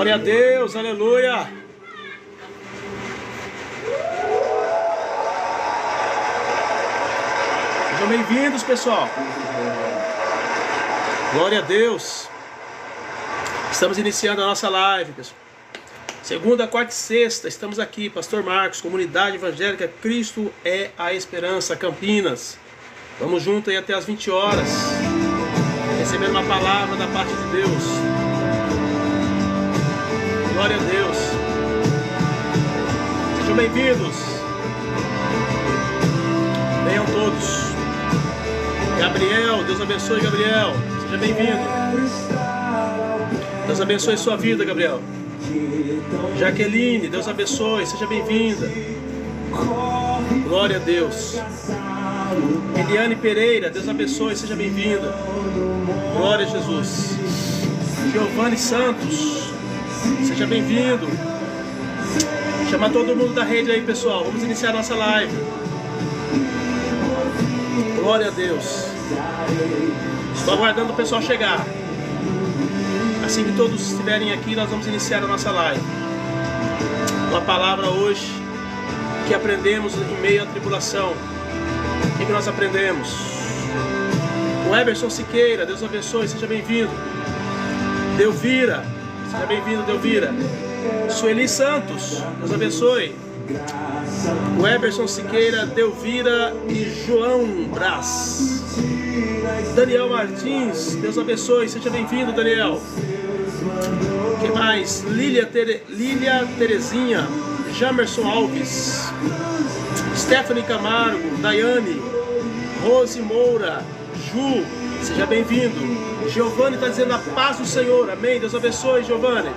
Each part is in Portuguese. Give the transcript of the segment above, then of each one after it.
Glória a Deus, aleluia. Sejam bem-vindos, pessoal. Glória a Deus. Estamos iniciando a nossa live, pessoal. Segunda, quarta e sexta, estamos aqui, Pastor Marcos, Comunidade Evangélica Cristo é a Esperança, Campinas. Vamos juntos aí até as 20 horas, recebendo uma palavra da parte de Deus. Glória a Deus. Sejam bem-vindos. Venham todos. Gabriel, Deus abençoe, Gabriel. Seja bem-vindo. Deus abençoe sua vida, Gabriel. Jaqueline, Deus abençoe, seja bem-vinda. Glória a Deus. Eliane Pereira, Deus abençoe, seja bem-vinda. Glória a Jesus. Giovanni Santos, seja bem-vindo. Chama todo mundo da rede aí, pessoal. Vamos iniciar nossa live. Glória a Deus. Estou aguardando o pessoal chegar. Assim que todos estiverem aqui, nós vamos iniciar a nossa live. Uma palavra hoje que aprendemos em meio à tribulação. O que nós aprendemos? O Eberson Siqueira, Deus abençoe, seja bem-vindo. Delvira, seja bem-vindo, Delvira. Sueli Santos, Deus abençoe. O Eberson Siqueira, Delvira e João Brás. Daniel Martins, Deus abençoe, seja bem-vindo, Daniel. O que mais? Lília Terezinha, Jamerson Alves, Stephanie Camargo, Daiane, Rose Moura, Ju, seja bem-vindo. Giovanni está dizendo a paz do Senhor, amém, Deus abençoe, Giovanni.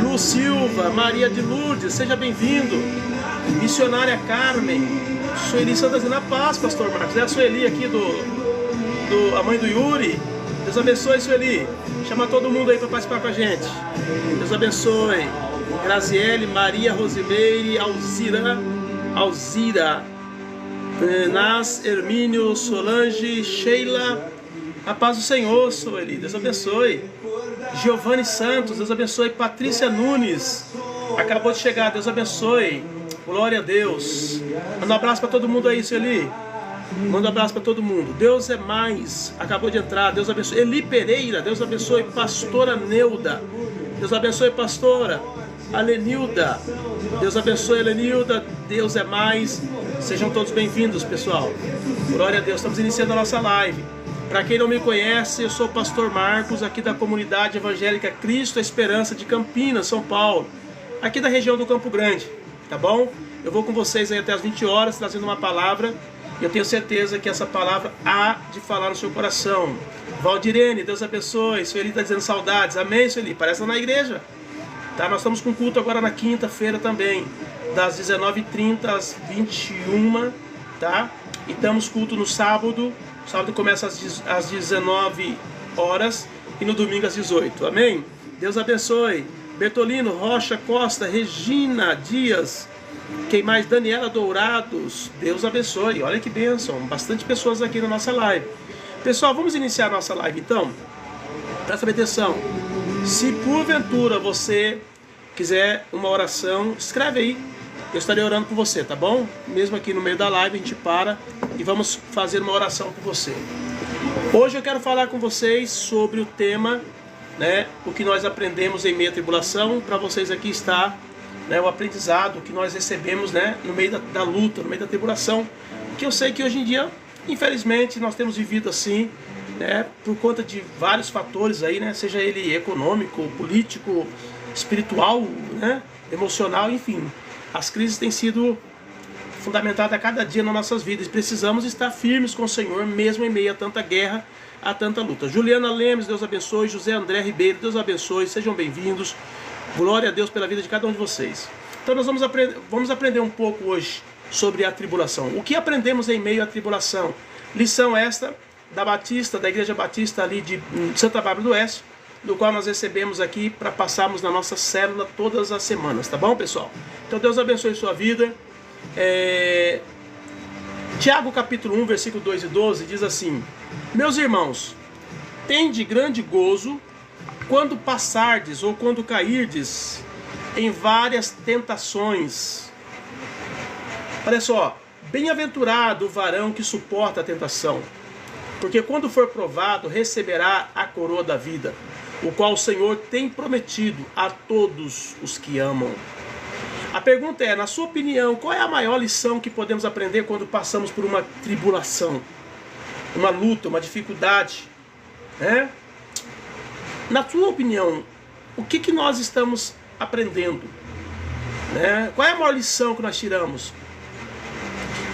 Lu Silva, Maria de Lourdes, seja bem-vindo. Missionária Carmen, Sueli está dizendo a paz, Pastor Marcos. É a Sueli aqui a mãe do Yuri. Deus abençoe, Sueli. Chama todo mundo aí para participar com a gente. Deus abençoe. Graziele, Maria Rosimeire, Alzira, Nas, Hermínio, Solange, Sheila. A paz do Senhor, Sueli. Deus abençoe. Giovanni Santos, Deus abençoe. Patrícia Nunes, acabou de chegar, Deus abençoe. Glória a Deus. Manda um abraço para todo mundo aí, Sueli. Manda um abraço para todo mundo. Deus é mais. Acabou de entrar. Deus abençoe. Eli Pereira. Deus abençoe. Pastora Neuda. Deus abençoe, pastora. Alenilda. Deus abençoe, Alenilda. Deus é mais. Sejam todos bem-vindos, pessoal. Glória a Deus. Estamos iniciando a nossa live. Para quem não me conhece, eu sou o Pastor Marcos, aqui da Comunidade Evangélica Cristo, a Esperança de Campinas, São Paulo. Aqui da região do Campo Grande. Tá bom? Eu vou com vocês aí até as 20 horas, trazendo uma palavra. E eu tenho certeza que essa palavra há de falar no seu coração. Valdirene, Deus abençoe. Sueli está dizendo saudades. Amém, Sueli? Parece na igreja. Tá? Nós estamos com culto agora na quinta-feira também. Das 19h30 às 21h. Tá? E estamos culto no sábado. O sábado começa às 19 horas. E no domingo às 18. Amém? Deus abençoe. Bertolino, Rocha, Costa, Regina, Dias. Quem mais? Daniela Dourados, Deus abençoe, olha que bênção, bastante pessoas aqui na nossa live. Pessoal, vamos iniciar a nossa live então? Presta atenção, se porventura você quiser uma oração, escreve aí, eu estarei orando por você, tá bom? Mesmo aqui no meio da live a gente para e vamos fazer uma oração por você. Hoje eu quero falar com vocês sobre o tema, né, o que nós aprendemos em meio à tribulação, para vocês aqui está, né, o aprendizado que nós recebemos, né, no meio da luta, no meio da tribulação, que eu sei que hoje em dia, infelizmente, nós temos vivido assim, né, por conta de vários fatores aí, né, seja ele econômico, político, espiritual, né, emocional, enfim. As crises têm sido fundamentadas a cada dia nas nossas vidas. Precisamos estar firmes com o Senhor, mesmo em meio a tanta guerra, a tanta luta. Juliana Lemes, Deus abençoe. José André Ribeiro, Deus abençoe. Sejam bem-vindos. Glória a Deus pela vida de cada um de vocês. Então nós vamos aprender um pouco hoje sobre a tribulação. O que aprendemos em meio à tribulação? Lição esta da Igreja Batista ali de Santa Bárbara do Oeste, do qual nós recebemos aqui para passarmos na nossa célula todas as semanas, tá bom, pessoal? Então Deus abençoe sua vida. Tiago capítulo 1, versículo 2 e 12 diz assim: Meus irmãos, tende grande gozo quando passardes ou quando cairdes em várias tentações. Olha só, bem-aventurado o varão que suporta a tentação, porque quando for provado, receberá a coroa da vida, o qual o Senhor tem prometido a todos os que amam. A pergunta é, na sua opinião, qual é a maior lição que podemos aprender quando passamos por uma tribulação, uma luta, uma dificuldade, né? Na sua opinião, o que nós estamos aprendendo, né? Qual é a maior lição que nós tiramos?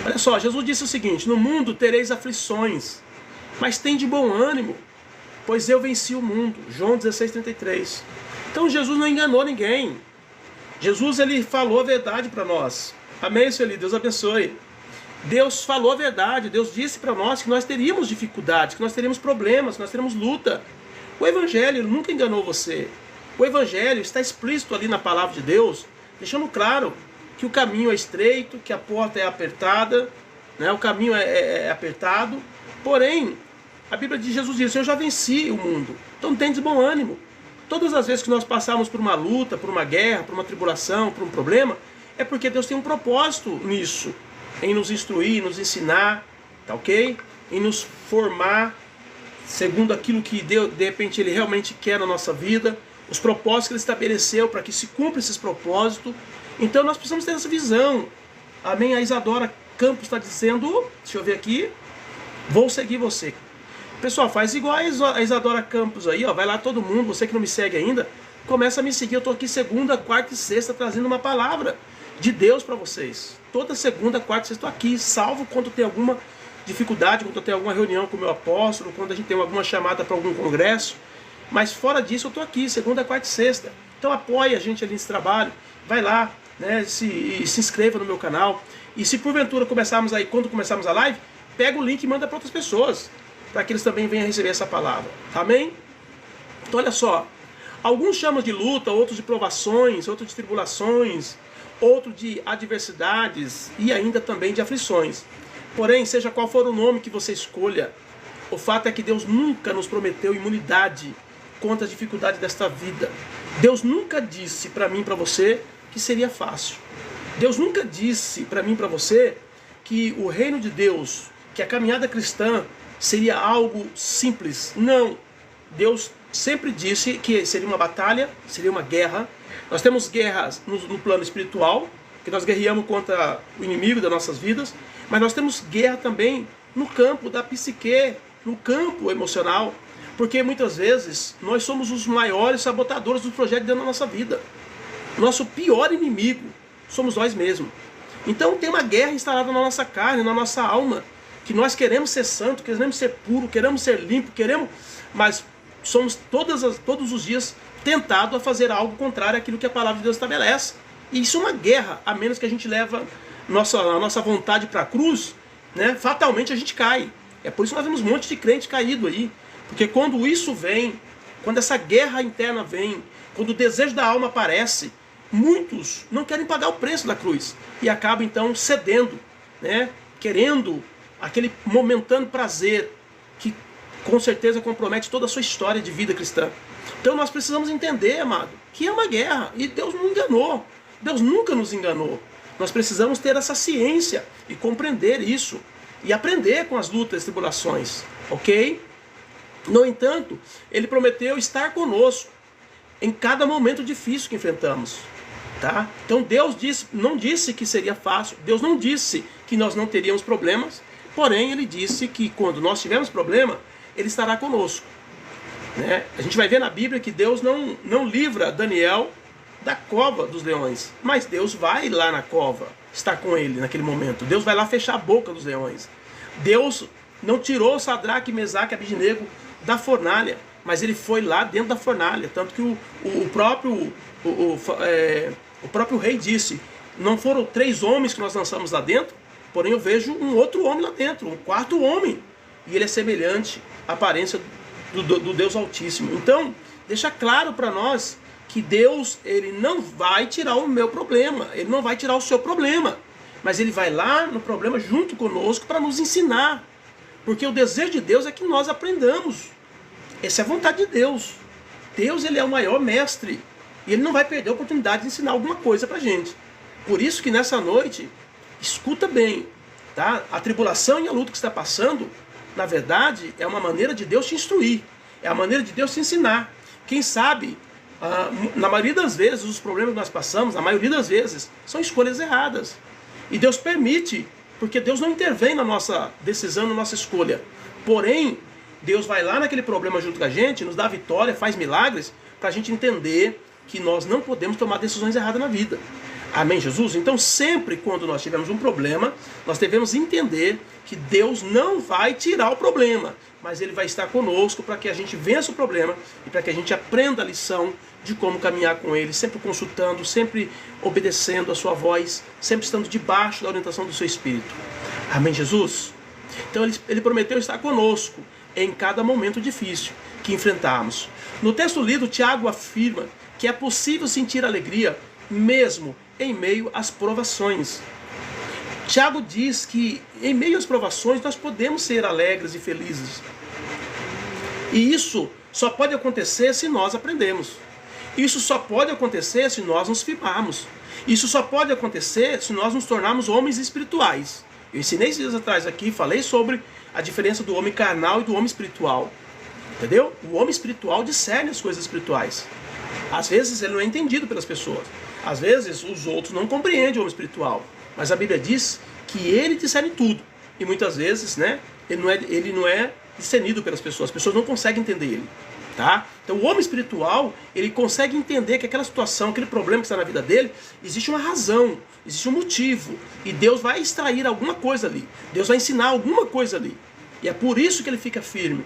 Olha só, Jesus disse o seguinte: no mundo tereis aflições, mas tem de bom ânimo, pois eu venci o mundo. João 16:33. Então Jesus não enganou ninguém. Jesus, ele falou a verdade para nós. Amém, Senhor? Deus abençoe. Deus falou a verdade. Deus disse para nós que nós teríamos dificuldades, que nós teríamos problemas, que nós teríamos luta. O Evangelho nunca enganou você. O Evangelho está explícito ali na palavra de Deus, deixando claro que o caminho é estreito, que a porta é apertada, né? O caminho é apertado. Porém, a Bíblia de Jesus diz: eu já venci o mundo. Então tem de bom ânimo. Todas as vezes que nós passamos por uma luta, por uma guerra, por uma tribulação, por um problema, é porque Deus tem um propósito nisso, em nos instruir, nos ensinar, tá ok? Em nos formar segundo aquilo que Deus, de repente, Ele realmente quer na nossa vida, os propósitos que Ele estabeleceu para que se cumpra esses propósitos. Então nós precisamos ter essa visão. Amém? A Isadora Campos está dizendo, deixa eu ver aqui, vou seguir você. Pessoal, faz igual a Isadora Campos aí, ó. Vai lá todo mundo, você que não me segue ainda, começa a me seguir. Eu estou aqui segunda, quarta e sexta trazendo uma palavra de Deus para vocês. Toda segunda, quarta e sexta estou aqui, salvo quando tem alguma dificuldade, quando tem alguma reunião com o meu apóstolo, quando a gente tem alguma chamada para algum congresso. Mas fora disso eu estou aqui, segunda, quarta e sexta. Então apoie a gente ali nesse trabalho, vai lá, né, se inscreva no meu canal. E se porventura começarmos aí, quando começarmos a live, pega o link e manda para outras pessoas, para que eles também venham receber essa palavra. Amém? Então olha só, alguns chamam de luta, outros de provações, outros de tribulações, outros de adversidades e ainda também de aflições. Porém, seja qual for o nome que você escolha, o fato é que Deus nunca nos prometeu imunidade contra as dificuldades desta vida. Deus nunca disse para mim e para você que seria fácil. Deus nunca disse para mim e para você que o reino de Deus, que a caminhada cristã seria algo simples. Não. Deus sempre disse que seria uma batalha, seria uma guerra. Nós temos guerras no plano espiritual, que nós guerreamos contra o inimigo das nossas vidas, mas nós temos guerra também no campo da psique, no campo emocional, porque muitas vezes nós somos os maiores sabotadores dos projetos dentro da nossa vida. Nosso pior inimigo somos nós mesmos. Então tem uma guerra instalada na nossa carne, na nossa alma, que nós queremos ser santo, queremos ser puro, queremos ser limpo, mas somos todos os dias tentados a fazer algo contrário àquilo que a palavra de Deus estabelece. E isso é uma guerra, a menos que a gente leve a nossa vontade para a cruz, né? Fatalmente a gente cai. É por isso que nós vemos um monte de crente caído aí. Porque quando isso vem, quando essa guerra interna vem, quando o desejo da alma aparece, muitos não querem pagar o preço da cruz e acabam então cedendo, né? Querendo aquele momentâneo prazer que com certeza compromete toda a sua história de vida cristã. Então nós precisamos entender, amado, que é uma guerra e Deus não enganou. Deus nunca nos enganou. Nós precisamos ter essa ciência e compreender isso e aprender com as lutas e tribulações, ok? No entanto, Ele prometeu estar conosco em cada momento difícil que enfrentamos, tá? Então Deus não disse que seria fácil, Deus não disse que nós não teríamos problemas, porém Ele disse que quando nós tivermos problema, Ele estará conosco, né? A gente vai ver na Bíblia que Deus não livra Daniel da cova dos leões, mas Deus vai lá na cova estar com ele naquele momento. Deus vai lá fechar a boca dos leões. Deus não tirou Sadraque, Mesaque e Abednego da fornalha, mas ele foi lá dentro da fornalha, tanto que o próprio rei disse: não foram 3 homens que nós lançamos lá dentro, porém eu vejo um outro homem lá dentro, um 4º homem, e ele é semelhante à aparência do Deus Altíssimo. Então deixa claro para nós que Deus, Ele não vai tirar o meu problema, Ele não vai tirar o seu problema, mas Ele vai lá no problema junto conosco para nos ensinar, porque o desejo de Deus é que nós aprendamos. Essa é a vontade de Deus. Deus, ele é o maior mestre. E ele não vai perder a oportunidade de ensinar alguma coisa pra gente. Por isso que nessa noite, escuta bem, tá? A tribulação e a luta que você está passando, na verdade, é uma maneira de Deus te instruir. É a maneira de Deus te ensinar. Quem sabe, na maioria das vezes, os problemas que nós passamos, na maioria das vezes, são escolhas erradas. E Deus permite, porque Deus não intervém na nossa decisão, na nossa escolha. Porém, Deus vai lá naquele problema junto com a gente, nos dá vitória, faz milagres, para a gente entender que nós não podemos tomar decisões erradas na vida. Amém, Jesus? Então, sempre quando nós tivermos um problema, nós devemos entender que Deus não vai tirar o problema, mas Ele vai estar conosco para que a gente vença o problema e para que a gente aprenda a lição de como caminhar com Ele, sempre consultando, sempre obedecendo a sua voz, sempre estando debaixo da orientação do seu Espírito. Amém, Jesus? Então, Ele prometeu estar conosco em cada momento difícil que enfrentarmos. No texto lido, Tiago afirma que é possível sentir alegria mesmo em meio às provações. Tiago diz que em meio às provações nós podemos ser alegres e felizes. E isso só pode acontecer se nós aprendemos. Isso só pode acontecer se nós nos firmarmos. Isso só pode acontecer se nós nos tornarmos homens espirituais. Eu ensinei esses dias atrás aqui, falei sobre a diferença do homem carnal e do homem espiritual. Entendeu? O homem espiritual discerne as coisas espirituais. Às vezes ele não é entendido pelas pessoas. Às vezes os outros não compreendem o homem espiritual. Mas a Bíblia diz que ele discerne tudo. E muitas vezes, né, ele não é discernido pelas pessoas. As pessoas não conseguem entender ele. Tá? Então o homem espiritual, ele consegue entender que aquela situação, aquele problema que está na vida dele, existe uma razão, existe um motivo. E Deus vai extrair alguma coisa ali. Deus vai ensinar alguma coisa ali. E é por isso que ele fica firme.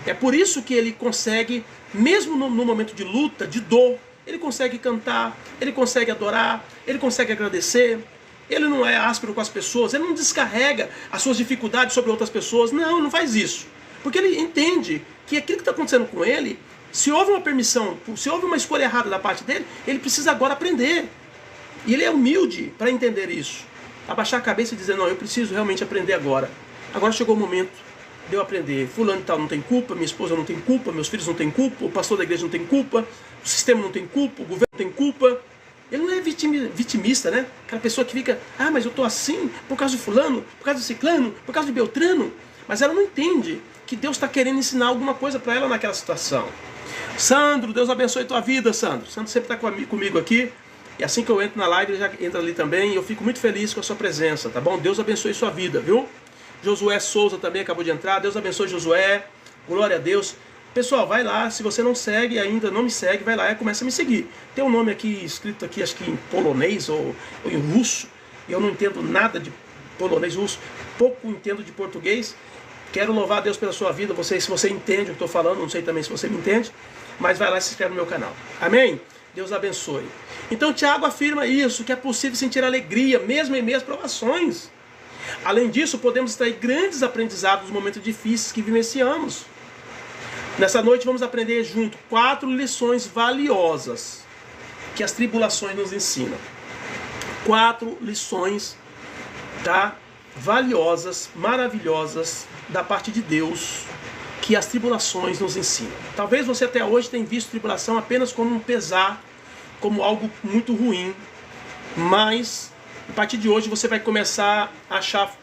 É por isso que ele consegue, mesmo no momento de luta, de dor, ele consegue cantar, ele consegue adorar, ele consegue agradecer. Ele não é áspero com as pessoas, ele não descarrega as suas dificuldades sobre outras pessoas. Não, ele não faz isso. Porque ele entende que aquilo que está acontecendo com ele, se houve uma permissão, se houve uma escolha errada da parte dele, ele precisa agora aprender. E ele é humilde para entender isso. Abaixar a cabeça e dizer, não, eu preciso realmente aprender agora. Agora chegou o momento de eu aprender. Fulano e tal não tem culpa, minha esposa não tem culpa, meus filhos não têm culpa, o pastor da igreja não tem culpa, o sistema não tem culpa, o governo não tem culpa. Ele não é vitimista, né? Aquela pessoa que fica, mas eu estou assim por causa de fulano, por causa de ciclano, por causa de beltrano. Mas ela não entende que Deus está querendo ensinar alguma coisa para ela naquela situação. Sandro, Deus abençoe tua vida, Sandro. Sandro sempre está comigo aqui. E assim que eu entro na live, ele já entra ali também. E eu fico muito feliz com a sua presença, tá bom? Deus abençoe sua vida, viu? Josué Souza também acabou de entrar. Deus abençoe Josué. Glória a Deus. Pessoal, vai lá. Se você não segue ainda, não me segue, vai lá e começa a me seguir. Tem um nome aqui, escrito aqui, acho que em polonês ou em russo. Eu não entendo nada de polonês, russo. Pouco entendo de português. Quero louvar a Deus pela sua vida. Se você entende o que estou falando, não sei também se você me entende. Mas vai lá e se inscreve no meu canal. Amém? Deus abençoe. Então Tiago afirma isso, que é possível sentir alegria, mesmo em meio às provações. Além disso, podemos extrair grandes aprendizados nos momentos difíceis que vivenciamos. Nessa noite vamos aprender junto 4 lições valiosas que as tribulações nos ensinam. 4 lições, tá? Valiosas, maravilhosas da parte de Deus que as tribulações nos ensinam. Talvez você até hoje tenha visto tribulação apenas como um pesar, como algo muito ruim, mas a partir de hoje você vai começar a achar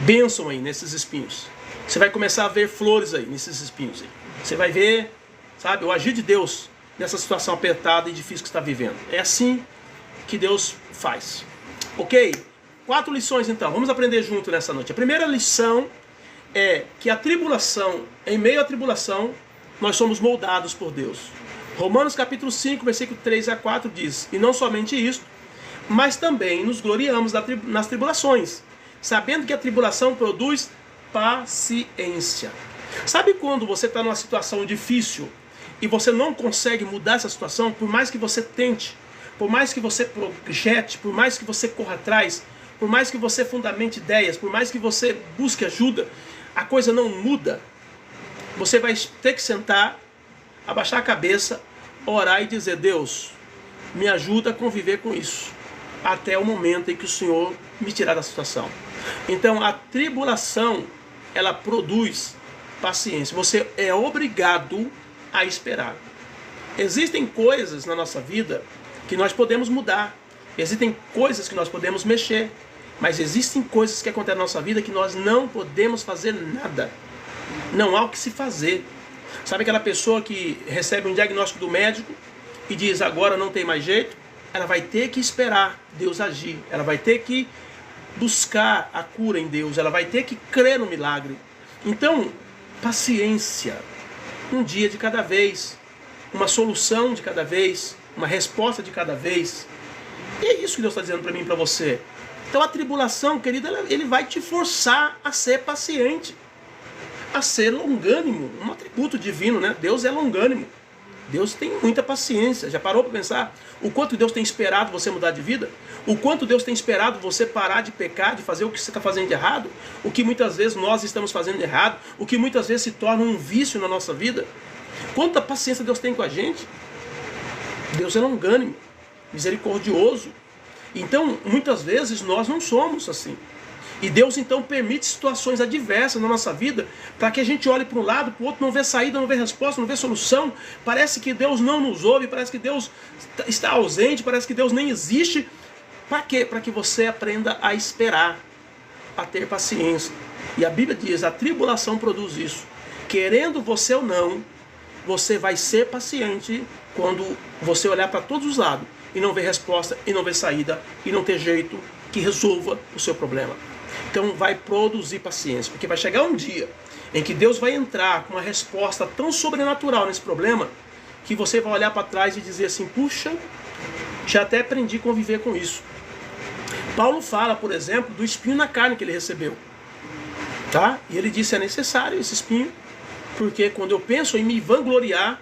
bênção aí nesses espinhos. Você vai começar a ver flores aí nesses espinhos aí. Você vai ver, sabe, o agir de Deus nessa situação apertada e difícil que você está vivendo. É assim que Deus faz. Ok? 4 lições então, vamos aprender junto nessa noite. A primeira lição é que a tribulação, em meio à tribulação, nós somos moldados por Deus. Romanos capítulo 5, versículo 3 a 4 diz, e não somente isso, mas também nos gloriamos nas tribulações, sabendo que a tribulação produz paciência. Sabe quando você está numa situação difícil e você não consegue mudar essa situação, por mais que você tente, por mais que você projete, por mais que você corra atrás, por mais que você fundamente ideias, por mais que você busque ajuda, a coisa não muda. Você vai ter que sentar, abaixar a cabeça, orar e dizer, Deus, me ajuda a conviver com isso, até o momento em que o Senhor me tirar da situação. Então a tribulação, ela produz paciência. Você é obrigado a esperar. Existem coisas na nossa vida que nós podemos mudar. Existem coisas que nós podemos mexer. Mas existem coisas que acontecem na nossa vida que nós não podemos fazer nada. Não há o que se fazer. Sabe aquela pessoa que recebe um diagnóstico do médico e diz agora não tem mais jeito? Ela vai ter que esperar Deus agir. Ela vai ter que buscar a cura em Deus. Ela vai ter que crer no milagre. Então, paciência. Um dia de cada vez. Uma solução de cada vez. Uma resposta de cada vez. E é isso que Deus está dizendo para mim e para você. Então a tribulação, querida, ele vai te forçar a ser paciente. A ser longânimo. Um atributo divino, né? Deus é longânimo. Deus tem muita paciência. Já parou para pensar o quanto Deus tem esperado você mudar de vida? O quanto Deus tem esperado você parar de pecar, de fazer o que você está fazendo de errado? O que muitas vezes nós estamos fazendo de errado? O que muitas vezes se torna um vício na nossa vida? Quanta paciência Deus tem com a gente? Deus é longânimo, misericordioso. Então, muitas vezes nós não somos assim. E Deus então permite situações adversas na nossa vida para que a gente olhe para um lado, para o outro, não vê saída, não vê resposta, não vê solução. Parece que Deus não nos ouve, parece que Deus está ausente, parece que Deus nem existe. Para quê? Para que você aprenda a esperar, a ter paciência. E a Bíblia diz, a tribulação produz isso. Querendo você ou não, você vai ser paciente quando você olhar para todos os lados e não ver resposta, e não ver saída, e não ter jeito que resolva o seu problema. Então vai produzir paciência, porque vai chegar um dia em que Deus vai entrar com uma resposta tão sobrenatural nesse problema, que você vai olhar para trás e dizer assim, puxa, já até aprendi a conviver com isso. Paulo fala, por exemplo, do espinho na carne que ele recebeu. Tá? E ele disse, é necessário esse espinho, porque quando eu penso em me vangloriar,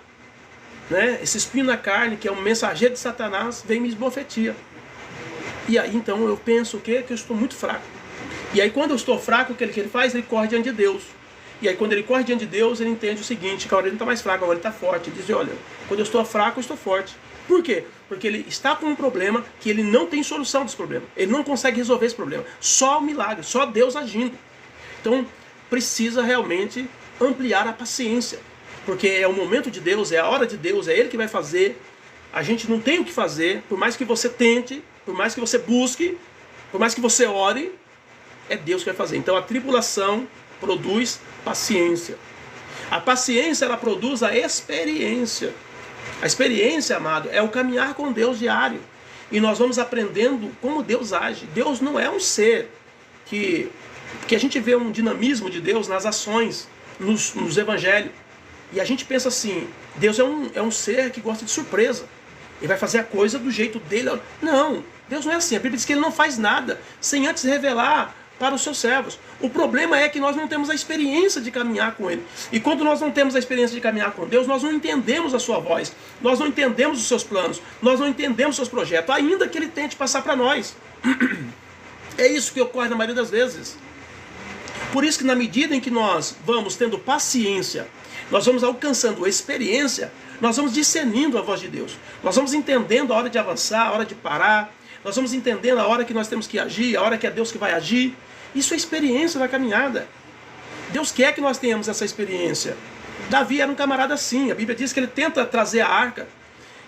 né, esse espinho na carne, que é um mensageiro de Satanás, vem me esbofeteia. E aí então eu penso o quê? Que eu estou muito fraco. E aí quando eu estou fraco, o que ele faz? Ele corre diante de Deus. E aí quando ele corre diante de Deus, ele entende o seguinte, que agora ele não está mais fraco, agora ele está forte. Ele diz, olha, quando eu estou fraco, eu estou forte. Por quê? Porque ele está com um problema que ele não tem solução desse problema. Ele não consegue resolver esse problema. Só o milagre, só Deus agindo. Então precisa realmente ampliar a paciência. Porque é o momento de Deus, é a hora de Deus, é Ele que vai fazer. A gente não tem o que fazer, por mais que você tente, por mais que você busque, por mais que você ore, é Deus que vai fazer. Então a tribulação produz paciência. A paciência, ela produz a experiência. A experiência, amado, é o caminhar com Deus diário. E nós vamos aprendendo como Deus age. Deus não é um ser que a gente vê um dinamismo de Deus nas ações, nos evangelhos. E a gente pensa assim, Deus é um ser que gosta de surpresa. Ele vai fazer a coisa do jeito dele. Não, Deus não é assim. A Bíblia diz que Ele não faz nada sem antes revelar para os seus servos. O problema é que nós não temos a experiência de caminhar com Ele. E quando nós não temos a experiência de caminhar com Deus, nós não entendemos a sua voz. Nós não entendemos os seus planos. Nós não entendemos os seus projetos, ainda que Ele tente passar para nós. É isso que ocorre na maioria das vezes. Por isso que na medida em que nós vamos tendo paciência, nós vamos alcançando experiência, nós vamos discernindo a voz de Deus. Nós vamos entendendo a hora de avançar, a hora de parar. Nós vamos entendendo a hora que nós temos que agir, a hora que é Deus que vai agir. Isso é experiência da caminhada. Deus quer que nós tenhamos essa experiência. Davi era um camarada assim. A Bíblia diz que ele tenta trazer a arca.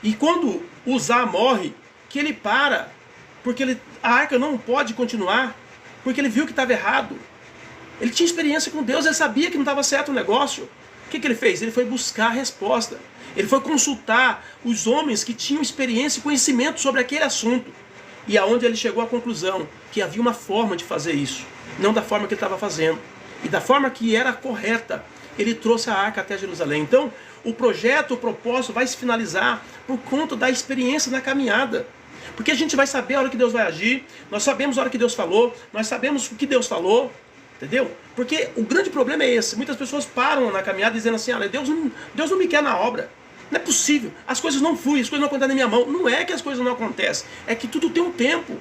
E quando Uzá morre, que ele para, porque a arca não pode continuar, porque ele viu que estava errado. Ele tinha experiência com Deus, ele sabia que não estava certo o negócio. O que ele fez? Ele foi buscar a resposta. Ele foi consultar os homens que tinham experiência e conhecimento sobre aquele assunto. E aonde ele chegou à conclusão que havia uma forma de fazer isso. Não da forma que ele estava fazendo. E da forma que era correta, ele trouxe a arca até Jerusalém. Então, o projeto, o propósito vai se finalizar por conta da experiência na caminhada. Porque a gente vai saber a hora que Deus vai agir, nós sabemos a hora que Deus falou, nós sabemos o que Deus falou. Entendeu? Porque o grande problema é esse. Muitas pessoas param na caminhada dizendo assim, olha, Deus não me quer na obra. Não é possível. As coisas não fluem, as coisas não acontecem na minha mão. Não é que as coisas não acontecem. É que tudo tem um tempo.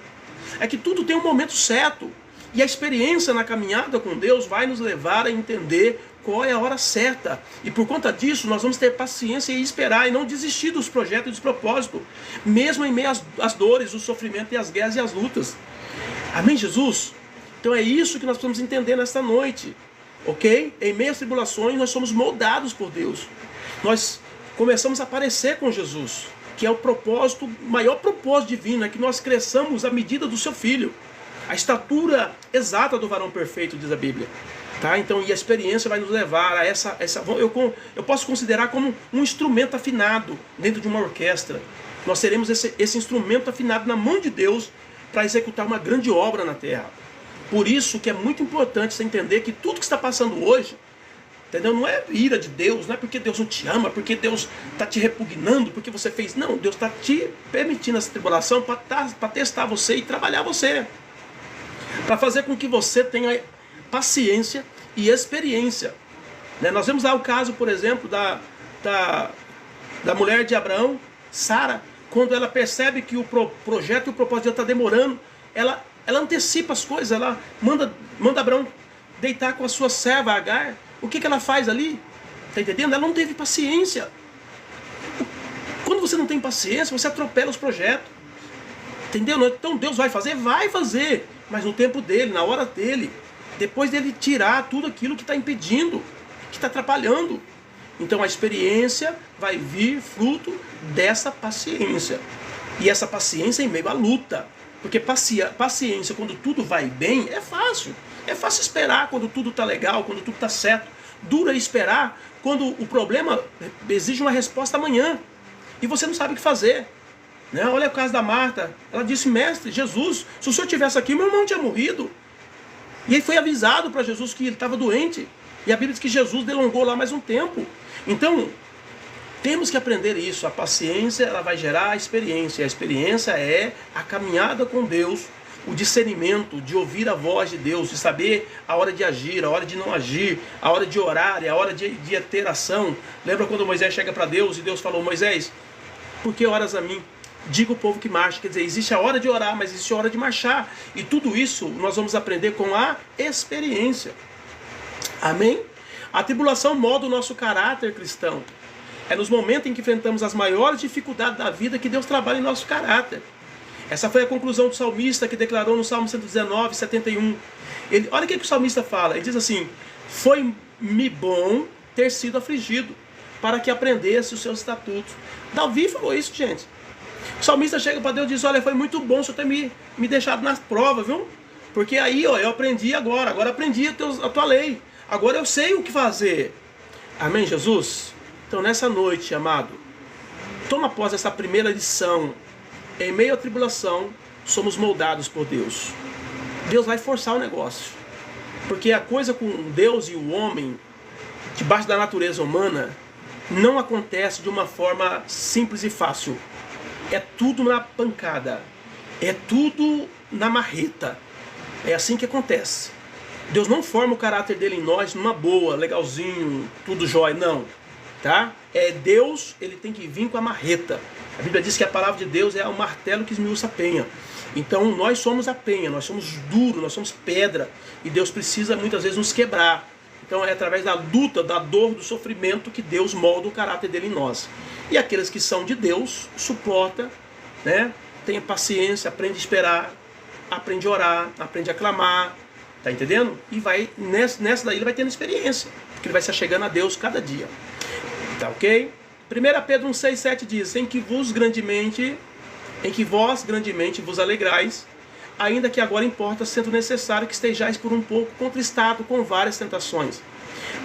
É que tudo tem um momento certo. E a experiência na caminhada com Deus vai nos levar a entender qual é a hora certa. E por conta disso, nós vamos ter paciência e esperar e não desistir dos projetos e dos propósitos. Mesmo em meio às dores, o sofrimento e as guerras e as lutas. Amém, Jesus? Então é isso que nós precisamos entender nesta noite, ok? Em meio às tribulações nós somos moldados por Deus. Nós começamos a parecer com Jesus, que é o propósito, o maior propósito divino, é que nós cresçamos à medida do seu Filho. A estatura exata do varão perfeito, diz a Bíblia. Tá? Então, e a experiência vai nos levar a essa eu posso considerar como um instrumento afinado dentro de uma orquestra. Nós teremos esse instrumento afinado na mão de Deus para executar uma grande obra na terra. Por isso que é muito importante você entender que tudo que está passando hoje, entendeu? Não é ira de Deus, não é porque Deus não te ama, porque Deus está te repugnando, porque você fez. Não, Deus está te permitindo essa tribulação para testar você e trabalhar você. Para fazer com que você tenha paciência e experiência. Né? Nós vemos lá o caso, por exemplo, da mulher de Abraão, Sara, quando ela percebe que o projeto e o propósito de Deus está demorando, ela antecipa as coisas, ela manda Abraão deitar com a sua serva Agar. O que ela faz ali? Está entendendo? Ela não teve paciência. Quando você não tem paciência, você atropela os projetos. Entendeu? Então Deus vai fazer? Vai fazer. Mas no tempo dele, na hora dele. Depois dele tirar tudo aquilo que está impedindo, que está atrapalhando. Então a experiência vai vir fruto dessa paciência. E essa paciência em meio à luta. Porque paciência, quando tudo vai bem, é fácil. É fácil esperar quando tudo está legal, quando tudo está certo. Dura esperar quando o problema exige uma resposta amanhã. E você não sabe o que fazer. Né? Olha o caso da Marta. Ela disse: mestre, Jesus, se o senhor estivesse aqui, meu irmão tinha morrido. E aí foi avisado para Jesus que ele estava doente. E a Bíblia diz que Jesus delongou lá mais um tempo. Então, temos que aprender isso. A paciência, ela vai gerar a experiência. A experiência é a caminhada com Deus, o discernimento de ouvir a voz de Deus, de saber a hora de agir, a hora de não agir, a hora de orar, a hora de ter ação. Lembra quando Moisés chega para Deus e Deus falou: Moisés, por que oras a mim? Diga o povo que marcha. Quer dizer, existe a hora de orar, mas existe a hora de marchar. E tudo isso nós vamos aprender com a experiência. Amém? A tribulação molda o nosso caráter cristão. É nos momentos em que enfrentamos as maiores dificuldades da vida que Deus trabalha em nosso caráter. Essa foi a conclusão do salmista, que declarou no Salmo 119, 71. Olha o que o salmista fala. Ele diz assim: foi-me bom ter sido afligido, para que aprendesse os seus estatutos. Davi falou isso, gente. O salmista chega para Deus e diz: olha, foi muito bom o senhor ter me deixado nas provas, viu? Porque aí, ó, eu aprendi agora aprendi a tua lei. Agora eu sei o que fazer. Amém, Jesus? Então nessa noite, amado, toma posse dessa primeira lição. Em meio à tribulação, somos moldados por Deus. Deus vai forçar o negócio. Porque a coisa com Deus e o homem, debaixo da natureza humana, não acontece de uma forma simples e fácil. É tudo na pancada. É tudo na marreta. É assim que acontece. Deus não forma o caráter dele em nós numa boa, legalzinho, tudo jóia, não. Tá? É Deus, ele tem que vir com a marreta. A Bíblia diz que a palavra de Deus é o martelo que esmiuça a penha. Então nós somos a penha, nós somos duros, nós somos pedra. E Deus precisa muitas vezes nos quebrar. Então é através da luta, da dor, do sofrimento que Deus molda o caráter dele em nós. E aqueles que são de Deus, suporta, né? Tenha paciência, aprende a esperar, aprende a orar, aprende a clamar. Tá entendendo? E vai, nessa daí ele vai tendo experiência. Porque ele vai se achegando a Deus cada dia. Tá ok? 1 Pedro 1,6,7 diz: em que vós grandemente vos alegrais, ainda que agora importa, sendo necessário que estejais por um pouco contristado com várias tentações,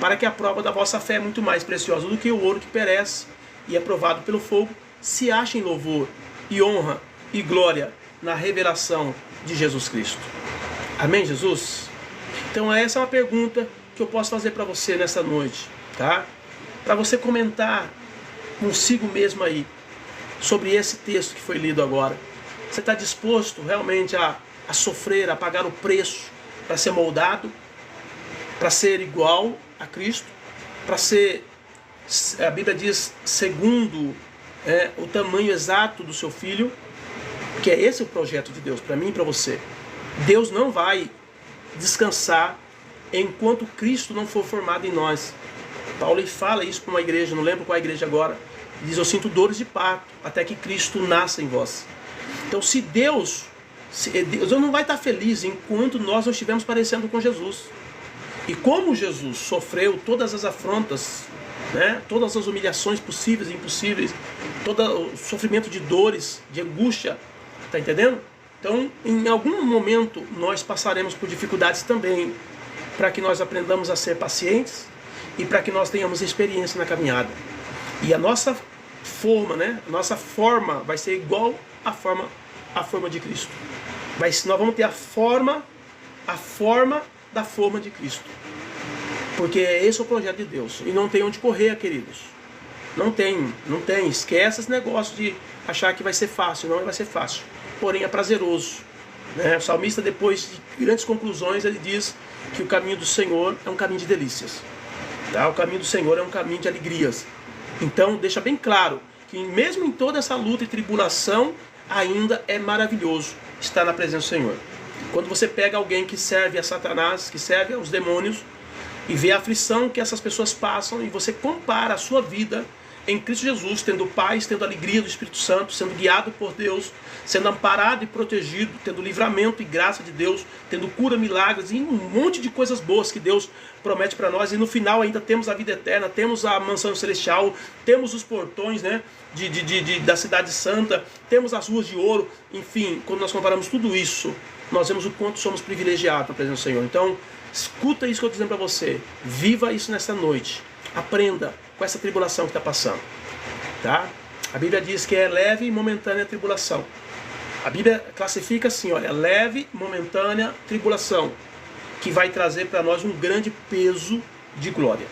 para que a prova da vossa fé, muito mais preciosa do que o ouro que perece e é provado pelo fogo, se ache em louvor e honra e glória na revelação de Jesus Cristo. Amém, Jesus? Então essa é uma pergunta que eu posso fazer para você nessa noite, tá? Para você comentar consigo mesmo aí sobre esse texto que foi lido agora. Você está disposto realmente a sofrer, a pagar o preço para ser moldado, para ser igual a Cristo, para ser, a Bíblia diz, segundo o tamanho exato do seu filho, que é esse o projeto de Deus para mim e para você. Deus não vai descansar enquanto Cristo não for formado em nós. Paulo fala isso para uma igreja, não lembro qual é a igreja agora. Diz: eu sinto dores de parto até que Cristo nasça em vós. Então Deus não vai estar feliz enquanto nós não estivermos parecendo com Jesus. E como Jesus sofreu todas as afrontas, né? Todas as humilhações possíveis e impossíveis, todo o sofrimento de dores, de angústia, tá entendendo? Então, em algum momento, nós passaremos por dificuldades também, para que nós aprendamos a ser pacientes e para que nós tenhamos experiência na caminhada. E a nossa forma, né? A nossa forma vai ser igual à forma de Cristo. Nós vamos ter a forma da forma de Cristo. Porque esse é o projeto de Deus. E não tem onde correr, queridos. Não tem. Esquece esse negócio de achar que vai ser fácil. Não vai ser fácil. Porém é prazeroso. Né? O salmista, depois de grandes conclusões, ele diz que o caminho do Senhor é um caminho de delícias. Tá? O caminho do Senhor é um caminho de alegrias. Então deixa bem claro que mesmo em toda essa luta e tribulação, ainda é maravilhoso estar na presença do Senhor. Quando você pega alguém que serve a Satanás, que serve aos demônios, e vê a aflição que essas pessoas passam, e você compara a sua vida em Cristo Jesus, tendo paz, tendo alegria do Espírito Santo, sendo guiado por Deus, sendo amparado e protegido, tendo livramento e graça de Deus, tendo cura, milagres e um monte de coisas boas que Deus promete para nós. E no final ainda temos a vida eterna, temos a mansão celestial, temos os portões, né, da cidade santa, temos as ruas de ouro. Enfim, quando nós comparamos tudo isso, nós vemos o quanto somos privilegiados na presença do Senhor. Então, escuta isso que eu estou dizendo para você, viva isso nesta noite, aprenda com essa tribulação que está passando, tá? A Bíblia diz que é leve e momentânea a tribulação. A Bíblia classifica assim, olha, leve e momentânea tribulação, que vai trazer para nós um grande peso de glória,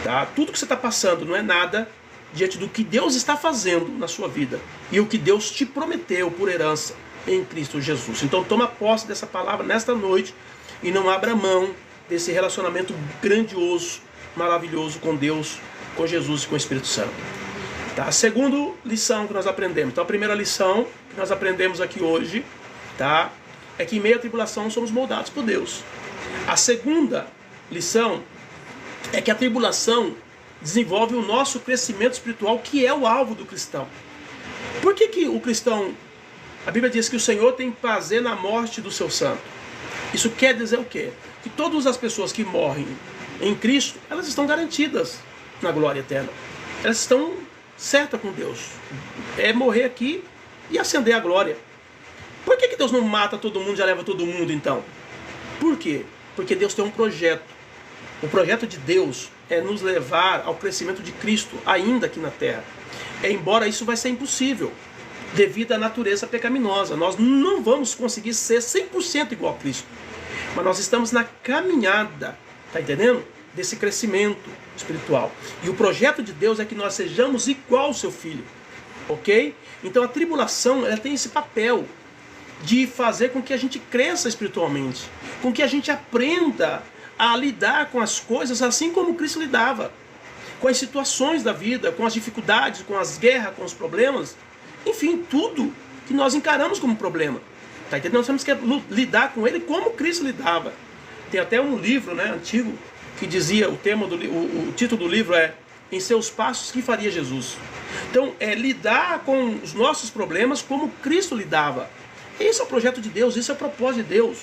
tá? Tudo que você está passando não é nada diante do que Deus está fazendo na sua vida e o que Deus te prometeu por herança em Cristo Jesus. Então toma posse dessa palavra nesta noite e não abra mão desse relacionamento grandioso, maravilhoso com Deus, com Jesus e com o Espírito Santo. Tá? A segunda lição que nós aprendemos. Então a primeira lição que nós aprendemos aqui hoje, tá, é que em meio à tribulação somos moldados por Deus. A segunda lição é que a tribulação desenvolve o nosso crescimento espiritual, que é o alvo do cristão. Por que o cristão, a Bíblia diz que o Senhor tem prazer na morte do seu santo? Isso quer dizer o quê? Que todas as pessoas que morrem em Cristo, elas estão garantidas na glória eterna. Elas estão certas com Deus. É morrer aqui e ascender a glória. Por que Deus não mata todo mundo e já leva todo mundo então? Por quê? Porque Deus tem um projeto. O projeto de Deus é nos levar ao crescimento de Cristo ainda aqui na terra. Embora isso vai ser impossível devido à natureza pecaminosa. Nós não vamos conseguir ser 100% igual a Cristo. Mas nós estamos na caminhada, tá entendendo? Desse crescimento espiritual. E o projeto de Deus é que nós sejamos igual ao seu Filho. Ok? Então a tribulação, ela tem esse papel de fazer com que a gente cresça espiritualmente. Com que a gente aprenda a lidar com as coisas assim como Cristo lidava. Com as situações da vida, com as dificuldades, com as guerras, com os problemas. Enfim, tudo que nós encaramos como problema. Tá entendendo? Nós temos que lidar com ele como Cristo lidava. Tem até um livro, né, antigo, que dizia, o título do livro é Em Seus Passos, que faria Jesus? Então, é lidar com os nossos problemas como Cristo lidava. Esse é o projeto de Deus, esse é o propósito de Deus.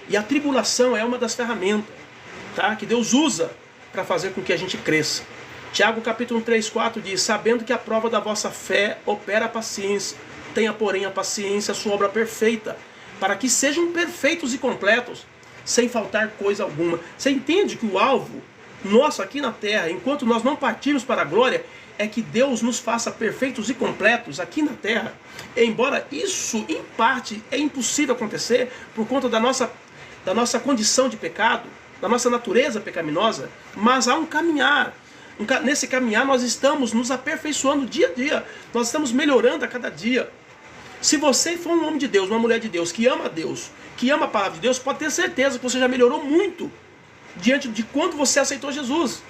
E a tribulação é uma das ferramentas, tá, que Deus usa para fazer com que a gente cresça. Tiago capítulo 3, 4 diz: sabendo que a prova da vossa fé opera a paciência, tenha porém a paciência a sua obra perfeita, para que sejam perfeitos e completos, sem faltar coisa alguma. Você entende que o alvo nosso aqui na terra, enquanto nós não partirmos para a glória, é que Deus nos faça perfeitos e completos aqui na terra? Embora isso, em parte, é impossível acontecer por conta da nossa condição de pecado, da nossa natureza pecaminosa, mas há um caminhar. Nesse caminhar nós estamos nos aperfeiçoando dia a dia, nós estamos melhorando a cada dia. Se você for um homem de Deus, uma mulher de Deus, que ama a Deus, que ama a palavra de Deus, pode ter certeza que você já melhorou muito diante de quando você aceitou Jesus.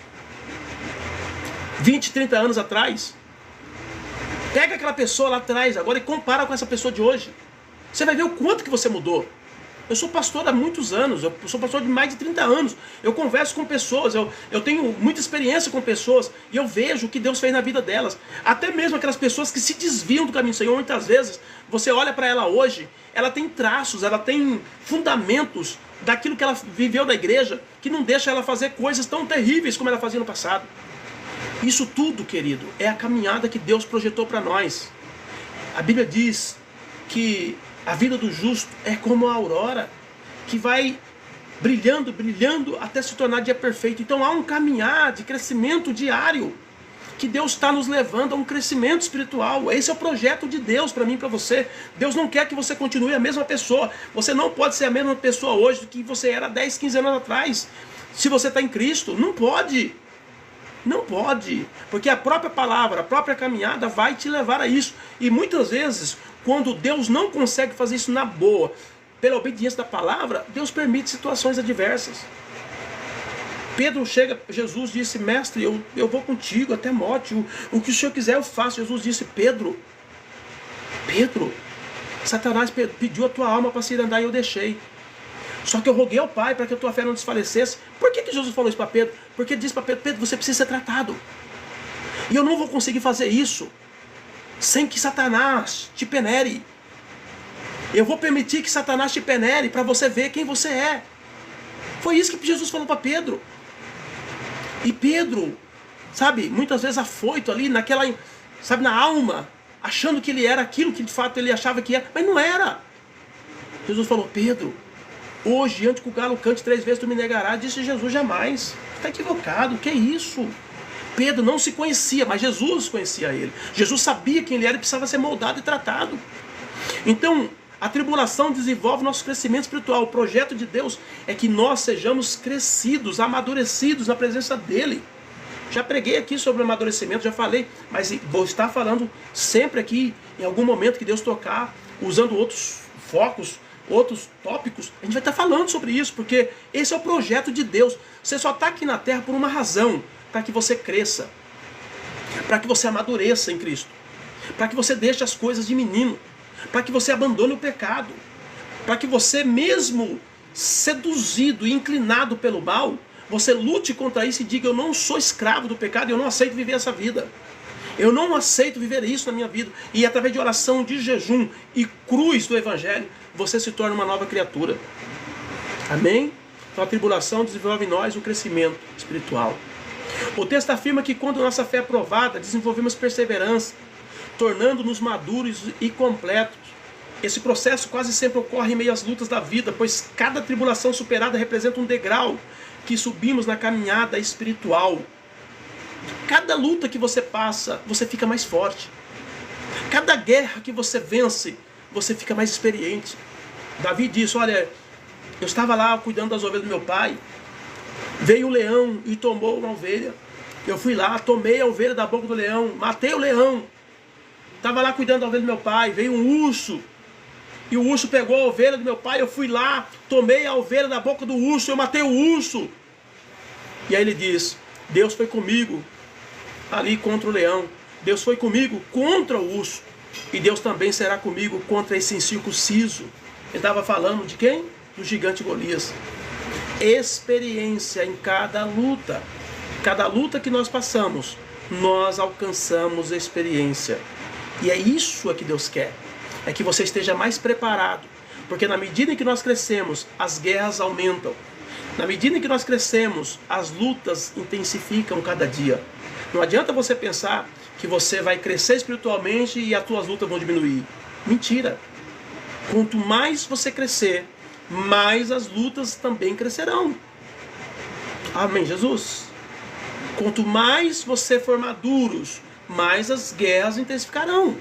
20, 30 anos atrás. Pega aquela pessoa lá atrás agora e compara com essa pessoa de hoje. Você vai ver o quanto que você mudou. Eu sou pastor há muitos anos, eu sou pastor de mais de 30 anos. Eu converso com pessoas, eu tenho muita experiência com pessoas e eu vejo o que Deus fez na vida delas. Até mesmo aquelas pessoas que se desviam do caminho do Senhor, muitas vezes, você olha para ela hoje, ela tem traços, ela tem fundamentos daquilo que ela viveu da igreja, que não deixa ela fazer coisas tão terríveis como ela fazia no passado. Isso tudo, querido, é a caminhada que Deus projetou para nós. A Bíblia diz que a vida do justo é como a aurora, que vai brilhando, brilhando, até se tornar dia perfeito. Então há um caminhar de crescimento diário, que Deus está nos levando a um crescimento espiritual. Esse é o projeto de Deus para mim e para você. Deus não quer que você continue a mesma pessoa. Você não pode ser a mesma pessoa hoje do que você era 10, 15 anos atrás. Se você está em Cristo, não pode. Não pode, porque a própria palavra, a própria caminhada vai te levar a isso. E muitas vezes, quando Deus não consegue fazer isso na boa, pela obediência da palavra, Deus permite situações adversas. Pedro chega, Jesus disse: mestre, eu vou contigo até a morte, o que o Senhor quiser eu faço. Jesus disse: Pedro, Satanás pediu a tua alma para se ir andar e eu deixei. Só que eu roguei ao Pai para que a tua fé não desfalecesse. Por que Jesus falou isso para Pedro? Porque ele disse para Pedro: Pedro, você precisa ser tratado. E eu não vou conseguir fazer isso sem que Satanás te penere. Eu vou permitir que Satanás te penere para você ver quem você é. Foi isso que Jesus falou para Pedro. E Pedro, sabe, muitas vezes afoito ali naquela, sabe, na alma, achando que ele era aquilo que de fato ele achava que era, mas não era. Jesus falou: Pedro, hoje, antes que o galo cante 3 vezes, tu me negarás. Disse Jesus: jamais. Está equivocado, que é isso? Pedro não se conhecia, mas Jesus conhecia ele. Jesus sabia quem ele era e precisava ser moldado e tratado. Então, a tribulação desenvolve nosso crescimento espiritual. O projeto de Deus é que nós sejamos crescidos, amadurecidos na presença dele. Já preguei aqui sobre o amadurecimento, já falei, mas vou estar falando sempre aqui, em algum momento que Deus tocar, usando outros focos, outros tópicos, a gente vai estar falando sobre isso, porque esse é o projeto de Deus. Você só está aqui na terra por uma razão: para que você cresça, para que você amadureça em Cristo, para que você deixe as coisas de menino, para que você abandone o pecado, para que você, mesmo seduzido e inclinado pelo mal, você lute contra isso e diga: eu não sou escravo do pecado, eu não aceito viver essa vida. Eu não aceito viver isso na minha vida. E através de oração, de jejum e cruz do Evangelho, você se torna uma nova criatura. Amém? Então a tribulação desenvolve em nós um crescimento espiritual. O texto afirma que quando nossa fé é provada, desenvolvemos perseverança, tornando-nos maduros e completos. Esse processo quase sempre ocorre em meio às lutas da vida, pois cada tribulação superada representa um degrau que subimos na caminhada espiritual. Cada luta que você passa, você fica mais forte. Cada guerra que você vence, você fica mais experiente. Davi disse: olha, eu estava lá cuidando das ovelhas do meu pai, veio o leão e tomou uma ovelha. Eu fui lá, tomei a ovelha da boca do leão, matei o leão. Estava lá cuidando da ovelha do meu pai, veio um urso, e o urso pegou a ovelha do meu pai. Eu fui lá, tomei a ovelha da boca do urso, eu matei o urso. E aí ele diz: Deus foi comigo ali contra o leão, Deus foi comigo contra o urso, e Deus também será comigo contra esse incircunciso. Ele estava falando de quem? Do gigante Golias. Experiência em cada luta. Cada luta que nós passamos, nós alcançamos experiência. E é isso que Deus quer. É que você esteja mais preparado. Porque na medida em que nós crescemos, as guerras aumentam. Na medida em que nós crescemos, as lutas intensificam cada dia. Não adianta você pensar que você vai crescer espiritualmente e as suas lutas vão diminuir. Mentira. Quanto mais você crescer, mais as lutas também crescerão. Amém, Jesus? Quanto mais você for maduros, mais as guerras intensificarão.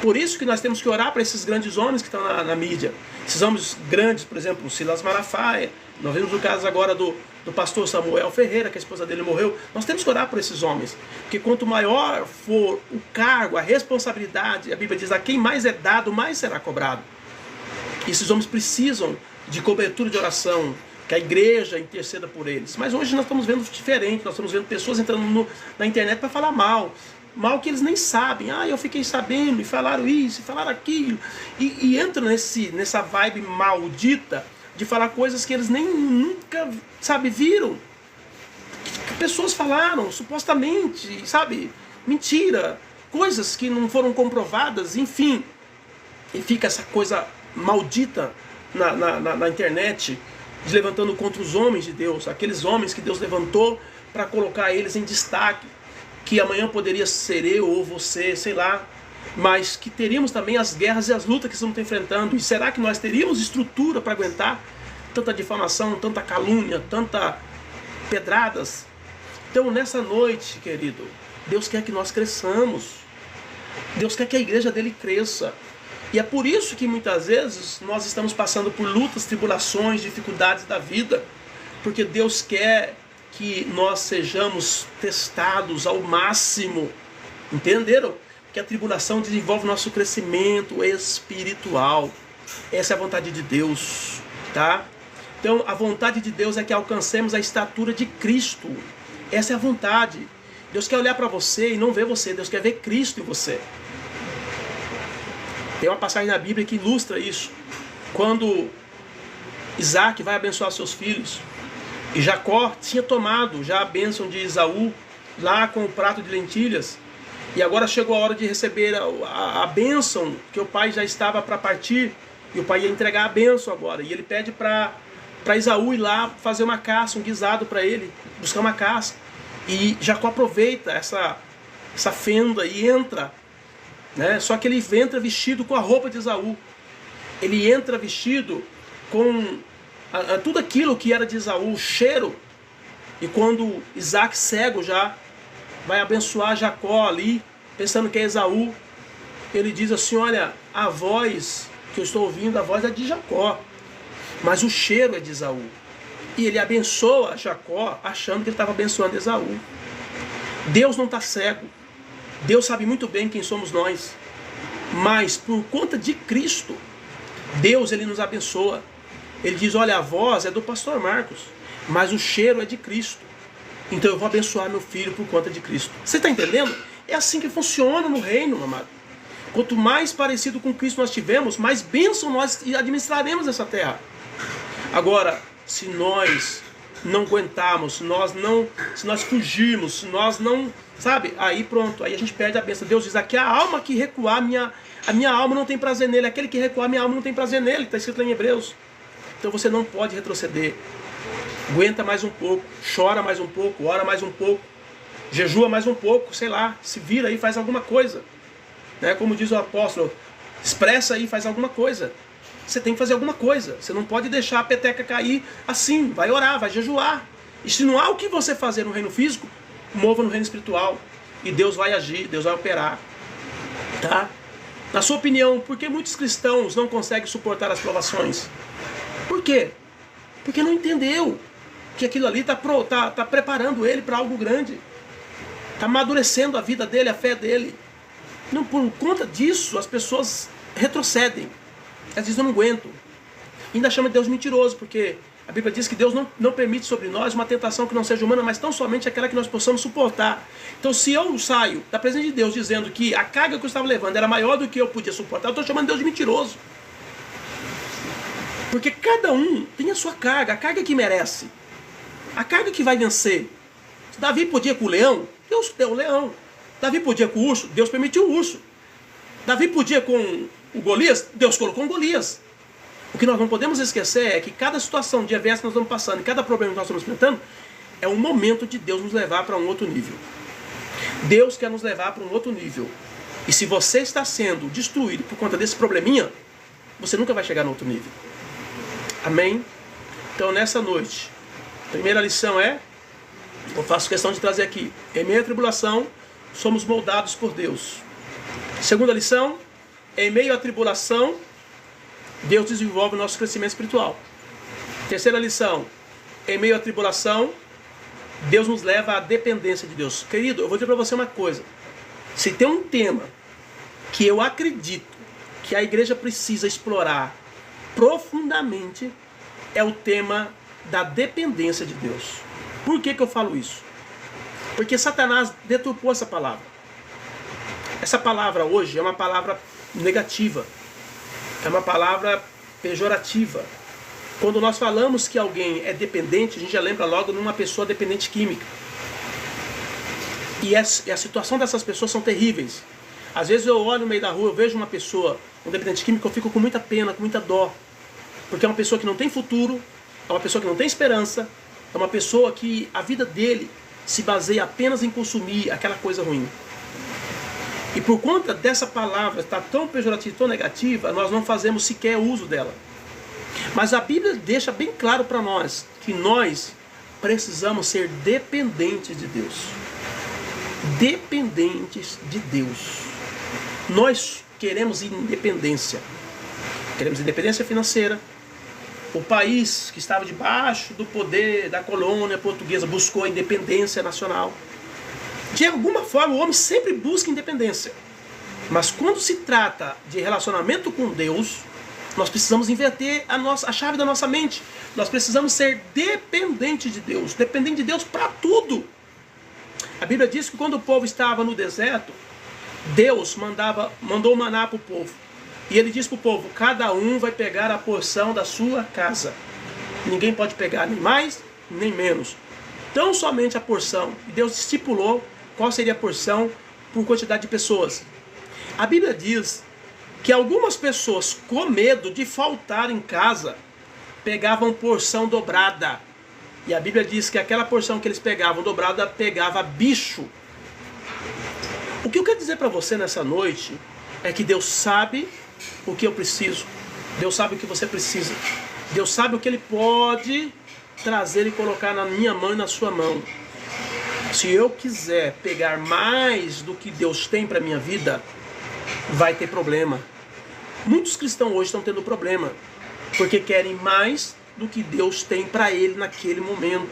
Por isso que nós temos que orar para esses grandes homens que estão na mídia. Esses homens grandes, por exemplo, Silas Malafaia. Nós vemos o caso agora do pastor Samuel Ferreira, que a esposa dele morreu. Nós temos que orar por esses homens. Porque quanto maior for o cargo, a responsabilidade, a Bíblia diz: a quem mais é dado, mais será cobrado. E esses homens precisam de cobertura de oração, que a igreja interceda por eles. Mas hoje nós estamos vendo diferente. Nós estamos vendo pessoas entrando na internet para falar mal que eles nem sabem. Eu fiquei sabendo, e falaram isso, e falaram aquilo. E entram nessa vibe maldita de falar coisas que eles nem nunca, viram. Que pessoas falaram, supostamente, mentira. Coisas que não foram comprovadas, enfim. E fica essa coisa maldita na internet, levantando contra os homens de Deus, aqueles homens que Deus levantou para colocar eles em destaque, que amanhã poderia ser eu ou você, sei lá, mas que teríamos também as guerras e as lutas que estamos enfrentando. E será que nós teríamos estrutura para aguentar tanta difamação, tanta calúnia, tanta pedradas? Então nessa noite, querido, Deus quer que nós cresçamos. Deus quer que a igreja dele cresça. E é por isso que muitas vezes nós estamos passando por lutas, tribulações, dificuldades da vida, porque Deus quer que nós sejamos testados ao máximo. Entenderam? Que a tribulação desenvolve o nosso crescimento espiritual. Essa é a vontade de Deus, tá? Então a vontade de Deus é que alcancemos a estatura de Cristo. Essa é a vontade. Deus quer olhar para você e não ver você, Deus quer ver Cristo em você. Tem uma passagem na Bíblia que ilustra isso. Quando Isaac vai abençoar seus filhos, e Jacó tinha tomado já a bênção de Esaú, lá com o prato de lentilhas, e agora chegou a hora de receber a bênção, que o pai já estava para partir, e o pai ia entregar a bênção agora, e ele pede para Esaú ir lá fazer uma caça, um guisado para ele, buscar uma caça, e Jacó aproveita essa fenda e entra, né? Só que ele entra vestido com a roupa de Esaú, ele entra vestido com tudo aquilo que era de Esaú, o cheiro, e quando Isaac, cego já, vai abençoar Jacó ali, pensando que é Esaú, ele diz assim: olha, a voz que eu estou ouvindo, a voz é de Jacó, mas o cheiro é de Esaú. E ele abençoa Jacó achando que ele estava abençoando Esaú. Deus não está cego, Deus sabe muito bem quem somos nós, mas por conta de Cristo, Deus ele nos abençoa. Ele diz: olha, a voz é do pastor Marcos, mas o cheiro é de Cristo. Então eu vou abençoar meu filho por conta de Cristo. Você está entendendo? É assim que funciona no reino, amado. Quanto mais parecido com Cristo nós tivermos, mais bênção nós administraremos essa terra. Agora, se nós não aguentarmos, se nós fugirmos, se nós não, sabe? Aí pronto, aí a gente perde a bênção. Deus diz aqui: a alma que recuar, a minha alma não tem prazer nele. Aquele que recuar, minha alma não tem prazer nele. Está escrito lá em Hebreus. Então você não pode retroceder. Aguenta mais um pouco, chora mais um pouco, ora mais um pouco, jejua mais um pouco, sei lá, se vira aí, faz alguma coisa, né? Como diz o apóstolo, expressa aí, faz alguma coisa. Você tem que fazer alguma coisa, você não pode deixar a peteca cair assim, vai orar, vai jejuar. E se não há o que você fazer no reino físico, mova no reino espiritual, e Deus vai agir, Deus vai operar, tá? Na sua opinião, por que muitos cristãos não conseguem suportar as provações? Por quê? Porque não entendeu que aquilo ali está preparando ele para algo grande. Está amadurecendo a vida dele, a fé dele. Não, por conta disso, as pessoas retrocedem. Elas dizem: eu não aguento. E ainda chama Deus mentiroso, porque a Bíblia diz que Deus não permite sobre nós uma tentação que não seja humana, mas tão somente aquela que nós possamos suportar. Então, se eu saio da presença de Deus dizendo que a carga que eu estava levando era maior do que eu podia suportar, eu estou chamando Deus de mentiroso. Porque cada um tem a sua carga, a carga que merece, a carga que vai vencer. Se Davi podia com o leão, Deus deu o leão. Davi podia com o urso, Deus permitiu o urso. Davi podia com o Golias, Deus colocou um Golias. O que nós não podemos esquecer é que cada situação de adverso que nós estamos passando, e cada problema que nós estamos enfrentando, é um momento de Deus nos levar para um outro nível. Deus quer nos levar para um outro nível. E se você está sendo destruído por conta desse probleminha, você nunca vai chegar no outro nível. Amém? Então nessa noite, a primeira lição é, eu faço questão de trazer aqui: em meio à tribulação, somos moldados por Deus. Segunda lição: em meio à tribulação, Deus desenvolve o nosso crescimento espiritual. Terceira lição: em meio à tribulação, Deus nos leva à dependência de Deus. Querido, eu vou dizer para você uma coisa: se tem um tema que eu acredito que a igreja precisa explorar profundamente, é o tema da dependência de Deus. Por que eu falo isso? Porque Satanás deturpou essa palavra. Essa palavra hoje é uma palavra negativa, é uma palavra pejorativa. Quando nós falamos que alguém é dependente, a gente já lembra logo numa pessoa dependente química. E a situação dessas pessoas são terríveis. Às vezes eu olho no meio da rua, eu vejo uma pessoa, um dependente químico, eu fico com muita pena, com muita dó. Porque é uma pessoa que não tem futuro, é uma pessoa que não tem esperança, é uma pessoa que a vida dele se baseia apenas em consumir aquela coisa ruim. E por conta dessa palavra estar tão pejorativa, tão negativa, nós não fazemos sequer uso dela. Mas a Bíblia deixa bem claro para nós que nós precisamos ser dependentes de Deus. Dependentes de Deus. Nós queremos independência. Queremos independência financeira. O país que estava debaixo do poder da colônia portuguesa buscou a independência nacional. De alguma forma, o homem sempre busca independência. Mas quando se trata de relacionamento com Deus, nós precisamos inverter a chave da nossa mente. Nós precisamos ser dependentes de Deus. Dependente de Deus para tudo. A Bíblia diz que quando o povo estava no deserto, Deus mandou maná para o povo. E ele diz para o povo, cada um vai pegar a porção da sua casa. Ninguém pode pegar nem mais, nem menos. Tão somente a porção. E Deus estipulou qual seria a porção por quantidade de pessoas. A Bíblia diz que algumas pessoas, com medo de faltar em casa, pegavam porção dobrada. E a Bíblia diz que aquela porção que eles pegavam dobrada, pegava bicho. O que eu quero dizer para você nessa noite é que Deus sabe o que eu preciso. Deus sabe o que você precisa. Deus sabe o que Ele pode trazer e colocar na minha mão e na sua mão. Se eu quiser pegar mais do que Deus tem para a minha vida, vai ter problema. Muitos cristãos hoje estão tendo problema, porque querem mais do que Deus tem para ele naquele momento.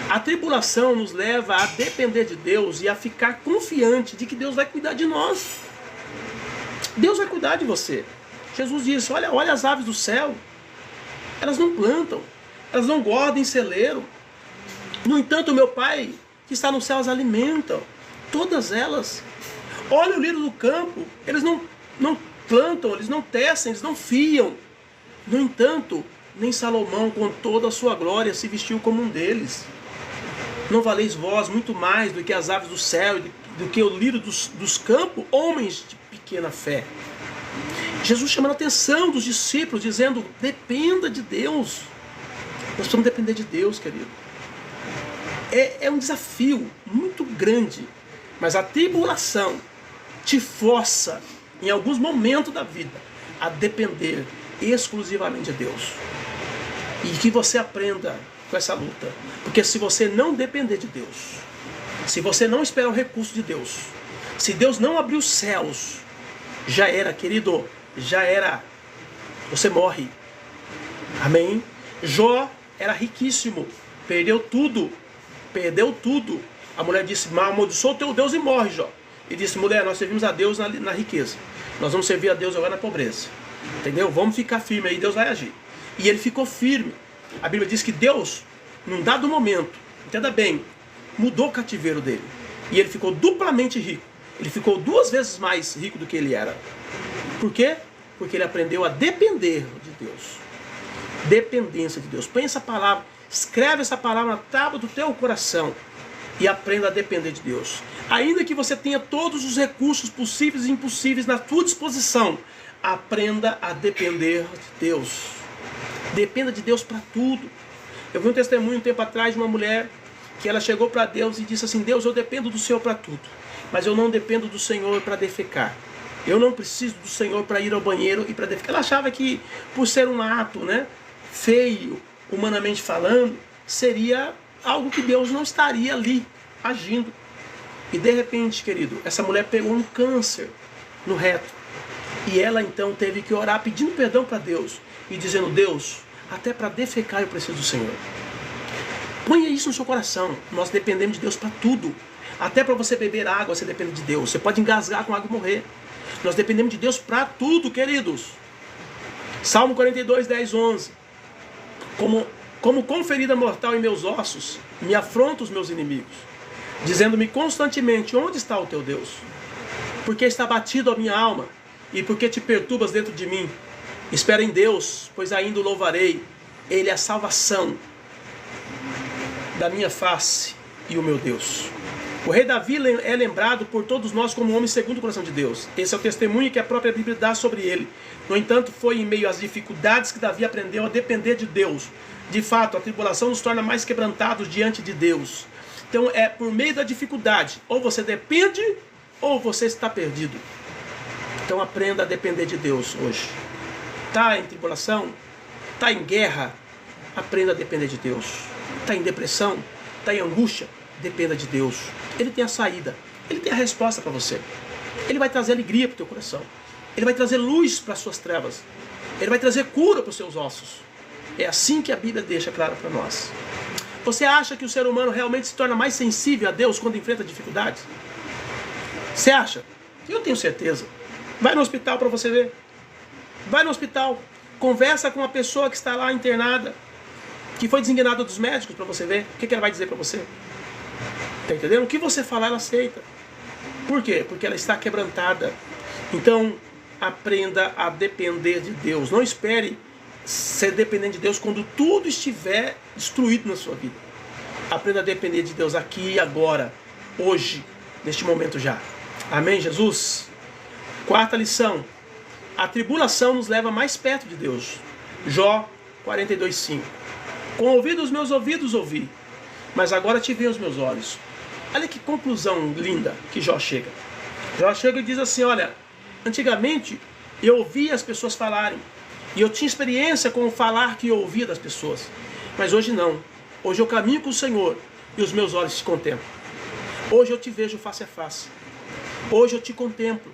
A tribulação nos leva a depender de Deus e a ficar confiante de que Deus vai cuidar de nós. Deus vai cuidar de você. Jesus disse, olha as aves do céu. Elas não plantam, elas não guardam em celeiro. No entanto, o meu Pai, que está no céu, as alimentam. Todas elas. Olha o lírio do campo. Eles não plantam, eles não tecem, eles não fiam. No entanto, nem Salomão, com toda a sua glória, se vestiu como um deles. Não valeis vós muito mais do que as aves do céu, do que o lírio dos campos, homens de pequena fé. Jesus chamando a atenção dos discípulos, dizendo, dependa de Deus. Nós precisamos depender de Deus, querido. É um desafio muito grande, mas a tribulação te força, em alguns momentos da vida, a depender exclusivamente de Deus. E que você aprenda com essa luta. Porque se você não depender de Deus, se você não esperar o recurso de Deus, se Deus não abrir os céus, já era, querido, já era. Você morre. Amém? Jó era riquíssimo, perdeu tudo. A mulher disse, amaldiçoa o teu Deus e morre, Jó. E disse, mulher, nós servimos a Deus na riqueza. Nós vamos servir a Deus agora na pobreza. Entendeu? Vamos ficar firme aí, Deus vai agir. E ele ficou firme. A Bíblia diz que Deus, num dado momento, entenda bem, mudou o cativeiro dele. E ele ficou duplamente rico. Ele ficou 2 vezes mais rico do que ele era. Por quê? Porque ele aprendeu a depender de Deus. Dependência de Deus. Põe essa palavra, escreve essa palavra na tábua do teu coração. E aprenda a depender de Deus. Ainda que você tenha todos os recursos possíveis e impossíveis na tua disposição, aprenda a depender de Deus. Dependa de Deus para tudo. Eu vi um testemunho um tempo atrás de uma mulher que ela chegou para Deus e disse assim, Deus, eu dependo do Senhor para tudo, mas eu não dependo do Senhor para defecar. Eu não preciso do Senhor para ir ao banheiro e para defecar. Ela achava que por ser um ato, feio, humanamente falando, seria algo que Deus não estaria ali agindo. E de repente, querido, essa mulher pegou um câncer no reto. E ela então teve que orar pedindo perdão para Deus e dizendo, Deus, até para defecar eu preciso do Senhor. Ponha isso no seu coração. Nós dependemos de Deus para tudo. Até para você beber água, você depende de Deus. Você pode engasgar com água e morrer. Nós dependemos de Deus para tudo, queridos. Salmo 42, 10, 11. Como com ferida mortal em meus ossos, me afrontam os meus inimigos, dizendo-me constantemente, onde está o teu Deus? Porque está batido a minha alma, e porque te perturbas dentro de mim? Espera em Deus, pois ainda o louvarei. Ele é a salvação da minha face e o meu Deus. O rei Davi é lembrado por todos nós como um homem segundo o coração de Deus. Esse é o testemunho que a própria Bíblia dá sobre ele. No entanto, foi em meio às dificuldades que Davi aprendeu a depender de Deus. De fato, a tribulação nos torna mais quebrantados diante de Deus. Então é por meio da dificuldade. Ou você depende, ou você está perdido. Então aprenda a depender de Deus hoje. Está em tribulação? Está em guerra? Aprenda a depender de Deus. Está em depressão? Está em angústia? Dependa de Deus. Ele tem a saída. Ele tem a resposta para você. Ele vai trazer alegria para o teu coração. Ele vai trazer luz para as suas trevas. Ele vai trazer cura para os seus ossos. É assim que a Bíblia deixa claro para nós. Você acha que o ser humano realmente se torna mais sensível a Deus quando enfrenta dificuldades? Você acha? Eu tenho certeza. Vai no hospital para você ver. Vai no hospital. Conversa com uma pessoa que está lá internada, que foi desenganada dos médicos, para você ver. O que ela vai dizer para você? Está entendendo? O que você falar, ela aceita. Por quê? Porque ela está quebrantada. Então, aprenda a depender de Deus. Não espere ser dependente de Deus quando tudo estiver destruído na sua vida. Aprenda a depender de Deus aqui e agora, hoje, neste momento já. Amém, Jesus? Quarta lição. A tribulação nos leva mais perto de Deus. Jó 42:5. Com ouvido os meus ouvidos ouvi, mas agora te veem os meus olhos. Olha que conclusão linda que Jó chega. Jó chega e diz assim, olha, antigamente eu ouvia as pessoas falarem, e eu tinha experiência com o falar que eu ouvia das pessoas. Mas hoje não. Hoje eu caminho com o Senhor e os meus olhos te contemplam. Hoje eu te vejo face a face. Hoje eu te contemplo.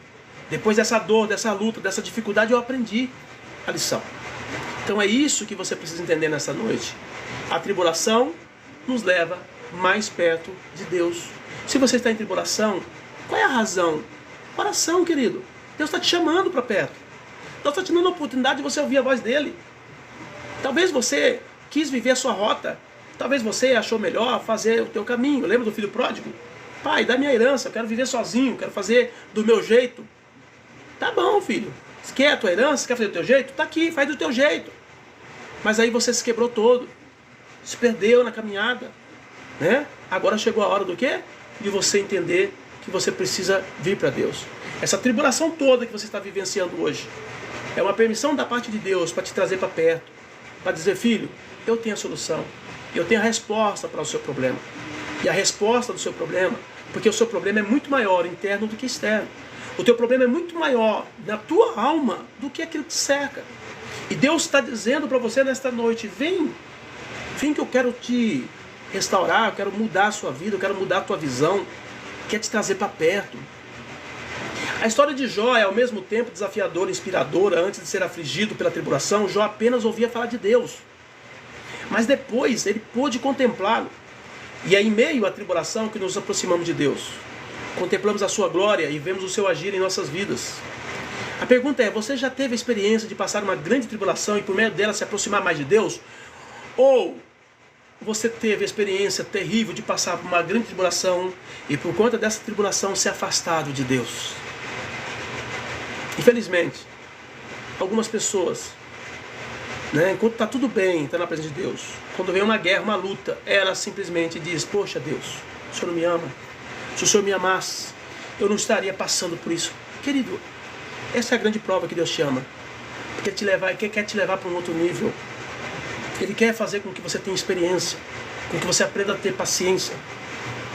Depois dessa dor, dessa luta, dessa dificuldade, eu aprendi a lição. Então é isso que você precisa entender nessa noite. A tribulação nos leva mais perto de Deus. Se você está em tribulação, qual é a razão? Oração, querido. Deus está te chamando para perto. Deus está te dando a oportunidade de você ouvir a voz dele. Talvez você quis viver a sua rota. Talvez você achou melhor fazer o teu caminho. Lembra do filho pródigo? Pai, dá minha herança, eu quero viver sozinho, quero fazer do meu jeito. Tá bom, filho. Você quer a tua herança? Quer fazer do teu jeito? Tá aqui, faz do teu jeito. Mas aí você se quebrou todo. Se perdeu na caminhada. Né? Agora chegou a hora do quê? De você entender que você precisa vir para Deus. Essa tribulação toda que você está vivenciando hoje é uma permissão da parte de Deus para te trazer para perto. Para dizer, filho, eu tenho a solução. Eu tenho a resposta para o seu problema. E a resposta do seu problema, porque o seu problema é muito maior interno do que externo. O teu problema é muito maior na tua alma do que aquilo que te cerca. E Deus está dizendo para você nesta noite, vem que eu quero te restaurar, eu quero mudar a sua vida, eu quero mudar a tua visão, quero te trazer para perto. A história de Jó é ao mesmo tempo desafiadora e inspiradora. Antes de ser afligido pela tribulação, Jó apenas ouvia falar de Deus. Mas depois ele pôde contemplá-lo. E é em meio à tribulação que nos aproximamos de Deus. Contemplamos a sua glória e vemos o seu agir em nossas vidas. A pergunta é, você já teve a experiência de passar uma grande tribulação e por meio dela se aproximar mais de Deus? Ou você teve a experiência terrível de passar por uma grande tribulação e por conta dessa tribulação ser afastado de Deus? Infelizmente, algumas pessoas, enquanto está tudo bem, está na presença de Deus, quando vem uma guerra, uma luta, ela simplesmente diz, poxa Deus, o Senhor não me ama? Se o Senhor me amasse, eu não estaria passando por isso. Querido, essa é a grande prova que Deus te ama. Porque Ele quer te levar para um outro nível. Ele quer fazer com que você tenha experiência, com que você aprenda a ter paciência,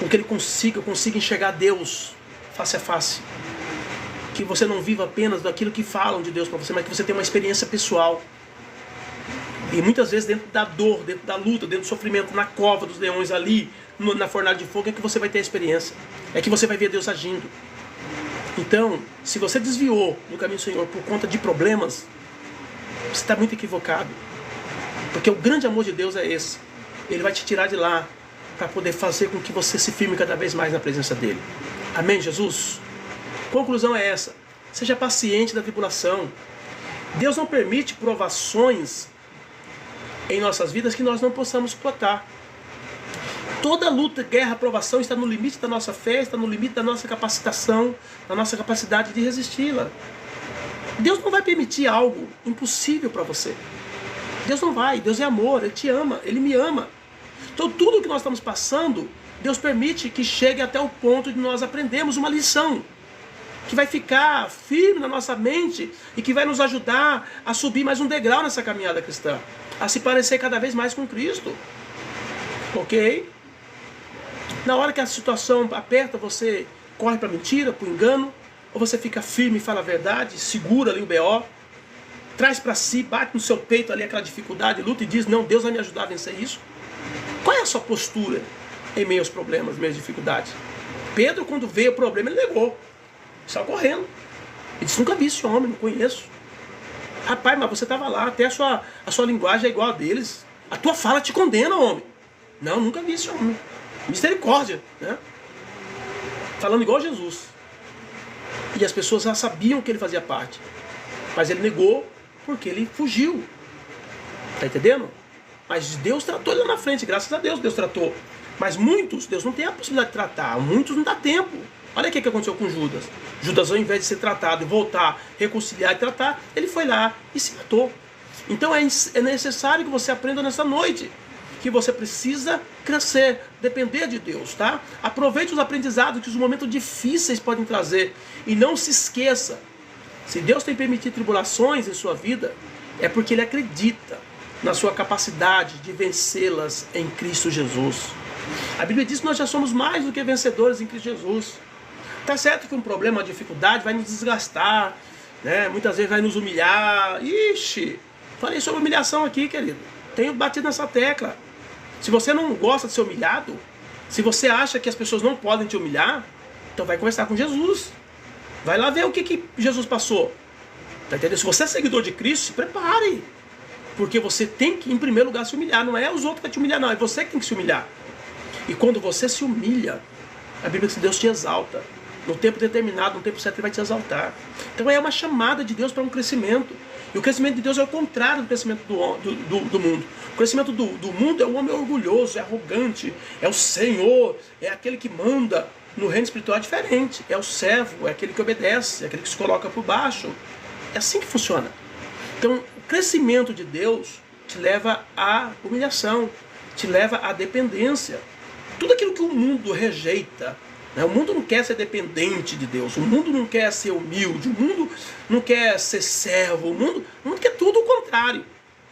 com que Ele consiga enxergar Deus face a face. Que você não viva apenas daquilo que falam de Deus para você, mas que você tenha uma experiência pessoal. E muitas vezes dentro da dor, dentro da luta, dentro do sofrimento, na cova dos leões ali, na fornalha de fogo, é que você vai ter a experiência. É que você vai ver Deus agindo. Então, se você desviou do caminho do Senhor por conta de problemas, você está muito equivocado. Porque o grande amor de Deus é esse. Ele vai te tirar de lá para poder fazer com que você se firme cada vez mais na presença dEle. Amém, Jesus? Conclusão é essa. Seja paciente na tribulação. Deus não permite provações em nossas vidas que nós não possamos suportar. Toda luta, guerra, provação está no limite da nossa fé, está no limite da nossa capacitação, da nossa capacidade de resisti-la. Deus não vai permitir algo impossível para você. Deus não vai, Deus é amor, Ele te ama, Ele me ama. Então tudo que nós estamos passando, Deus permite que chegue até o ponto de nós aprendermos uma lição que vai ficar firme na nossa mente e que vai nos ajudar a subir mais um degrau nessa caminhada cristã, a se parecer cada vez mais com Cristo. Ok? Na hora que a situação aperta, você corre para a mentira, para o engano, ou você fica firme e fala a verdade, segura ali o BO, traz para si, bate no seu peito ali aquela dificuldade, luta e diz, não, Deus vai me ajudar a vencer isso. Qual é a sua postura em meio aos problemas, em meio às dificuldades? Pedro, quando veio o problema, ele negou, saiu correndo. Ele disse, nunca vi esse homem, não conheço. Rapaz, mas você estava lá, até a sua linguagem é igual a deles. A tua fala te condena, homem. Não, nunca vi esse homem. Misericórdia, né? Falando igual a Jesus. E as pessoas já sabiam que ele fazia parte. Mas ele negou porque ele fugiu. Tá entendendo? Mas Deus tratou ele lá na frente, graças a Deus tratou. Mas muitos, Deus não tem a possibilidade de tratar. Muitos não dá tempo. Olha o que aconteceu com Judas. Judas, ao invés de ser tratado e voltar, reconciliar e tratar, ele foi lá e se matou. Então é necessário que você aprenda nessa noite que você precisa crescer, depender de Deus, tá? Aproveite os aprendizados que os momentos difíceis podem trazer e não se esqueça, se Deus tem permitido tribulações em sua vida, é porque Ele acredita na sua capacidade de vencê-las em Cristo Jesus. A Bíblia diz que nós já somos mais do que vencedores em Cristo Jesus. Tá certo que um problema, uma dificuldade vai nos desgastar, né? Muitas vezes vai nos humilhar. Ixi, falei sobre humilhação aqui, querido. Tenho batido nessa tecla. Se você não gosta de ser humilhado, se você acha que as pessoas não podem te humilhar, então vai conversar com Jesus. Vai lá ver o que Jesus passou. Tá entendendo? Se você é seguidor de Cristo, se prepare. Porque você tem que, em primeiro lugar, se humilhar. Não é os outros que vão te humilhar, não. É você que tem que se humilhar. E quando você se humilha, a Bíblia diz que Deus te exalta. No tempo determinado, no tempo certo, Ele vai te exaltar. Então é uma chamada de Deus para um crescimento. E o crescimento de Deus é o contrário do crescimento do mundo. O crescimento do mundo é o homem orgulhoso, é arrogante, é o Senhor, é aquele que manda. No reino espiritual é diferente. É o servo, é aquele que obedece, é aquele que se coloca por baixo. É assim que funciona. Então, o crescimento de Deus te leva à humilhação, te leva à dependência. Tudo aquilo que o mundo rejeita, né? O mundo não quer ser dependente de Deus, o mundo não quer ser humilde, o mundo não quer ser servo, o mundo quer tudo o contrário.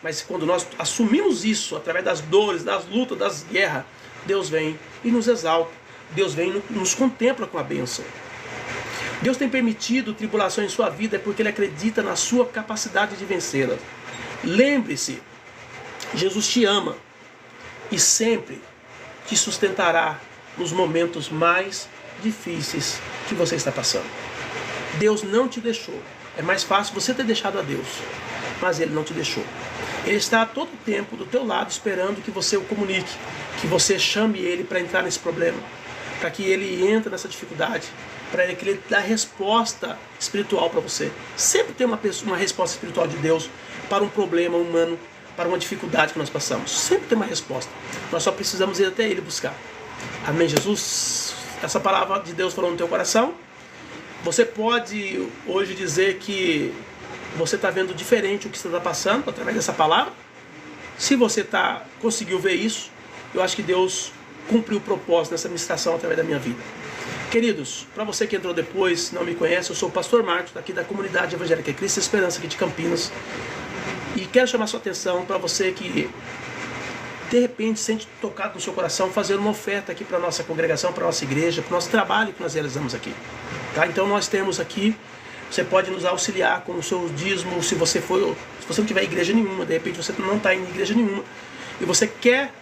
Mas quando nós assumimos isso, através das dores, das lutas, das guerras, Deus vem e nos exalta. Deus vem e nos contempla com a bênção. Deus tem permitido tribulações em sua vida porque Ele acredita na sua capacidade de vencê-las. Lembre-se, Jesus te ama e sempre te sustentará nos momentos mais difíceis que você está passando. Deus não te deixou. É mais fácil você ter deixado a Deus, mas Ele não te deixou. Ele está a todo tempo do teu lado esperando que você o comunique, que você chame Ele para entrar nesse problema, para que Ele entre nessa dificuldade, para que Ele dê resposta espiritual para você. Sempre tem uma resposta espiritual de Deus para um problema humano, para uma dificuldade que nós passamos. Sempre tem uma resposta. Nós só precisamos ir até Ele buscar. Amém, Jesus? Essa palavra de Deus falou no teu coração. Você pode hoje dizer que você está vendo diferente o que você está passando através dessa palavra. Se você conseguiu ver isso, eu acho que Deus cumpriu o propósito dessa ministração através da minha vida. Queridos, para você que entrou depois, não me conhece, eu sou o pastor Marcos, daqui da comunidade evangélica Cristo e Esperança, aqui de Campinas. E quero chamar sua atenção para você que de repente sente tocado no seu coração fazer uma oferta aqui para a nossa congregação, para a nossa igreja, para o nosso trabalho que nós realizamos aqui. Tá? Então nós temos aqui, você pode nos auxiliar com o seu dízimo, se você não tiver igreja nenhuma, de repente você não está em igreja nenhuma, e você quer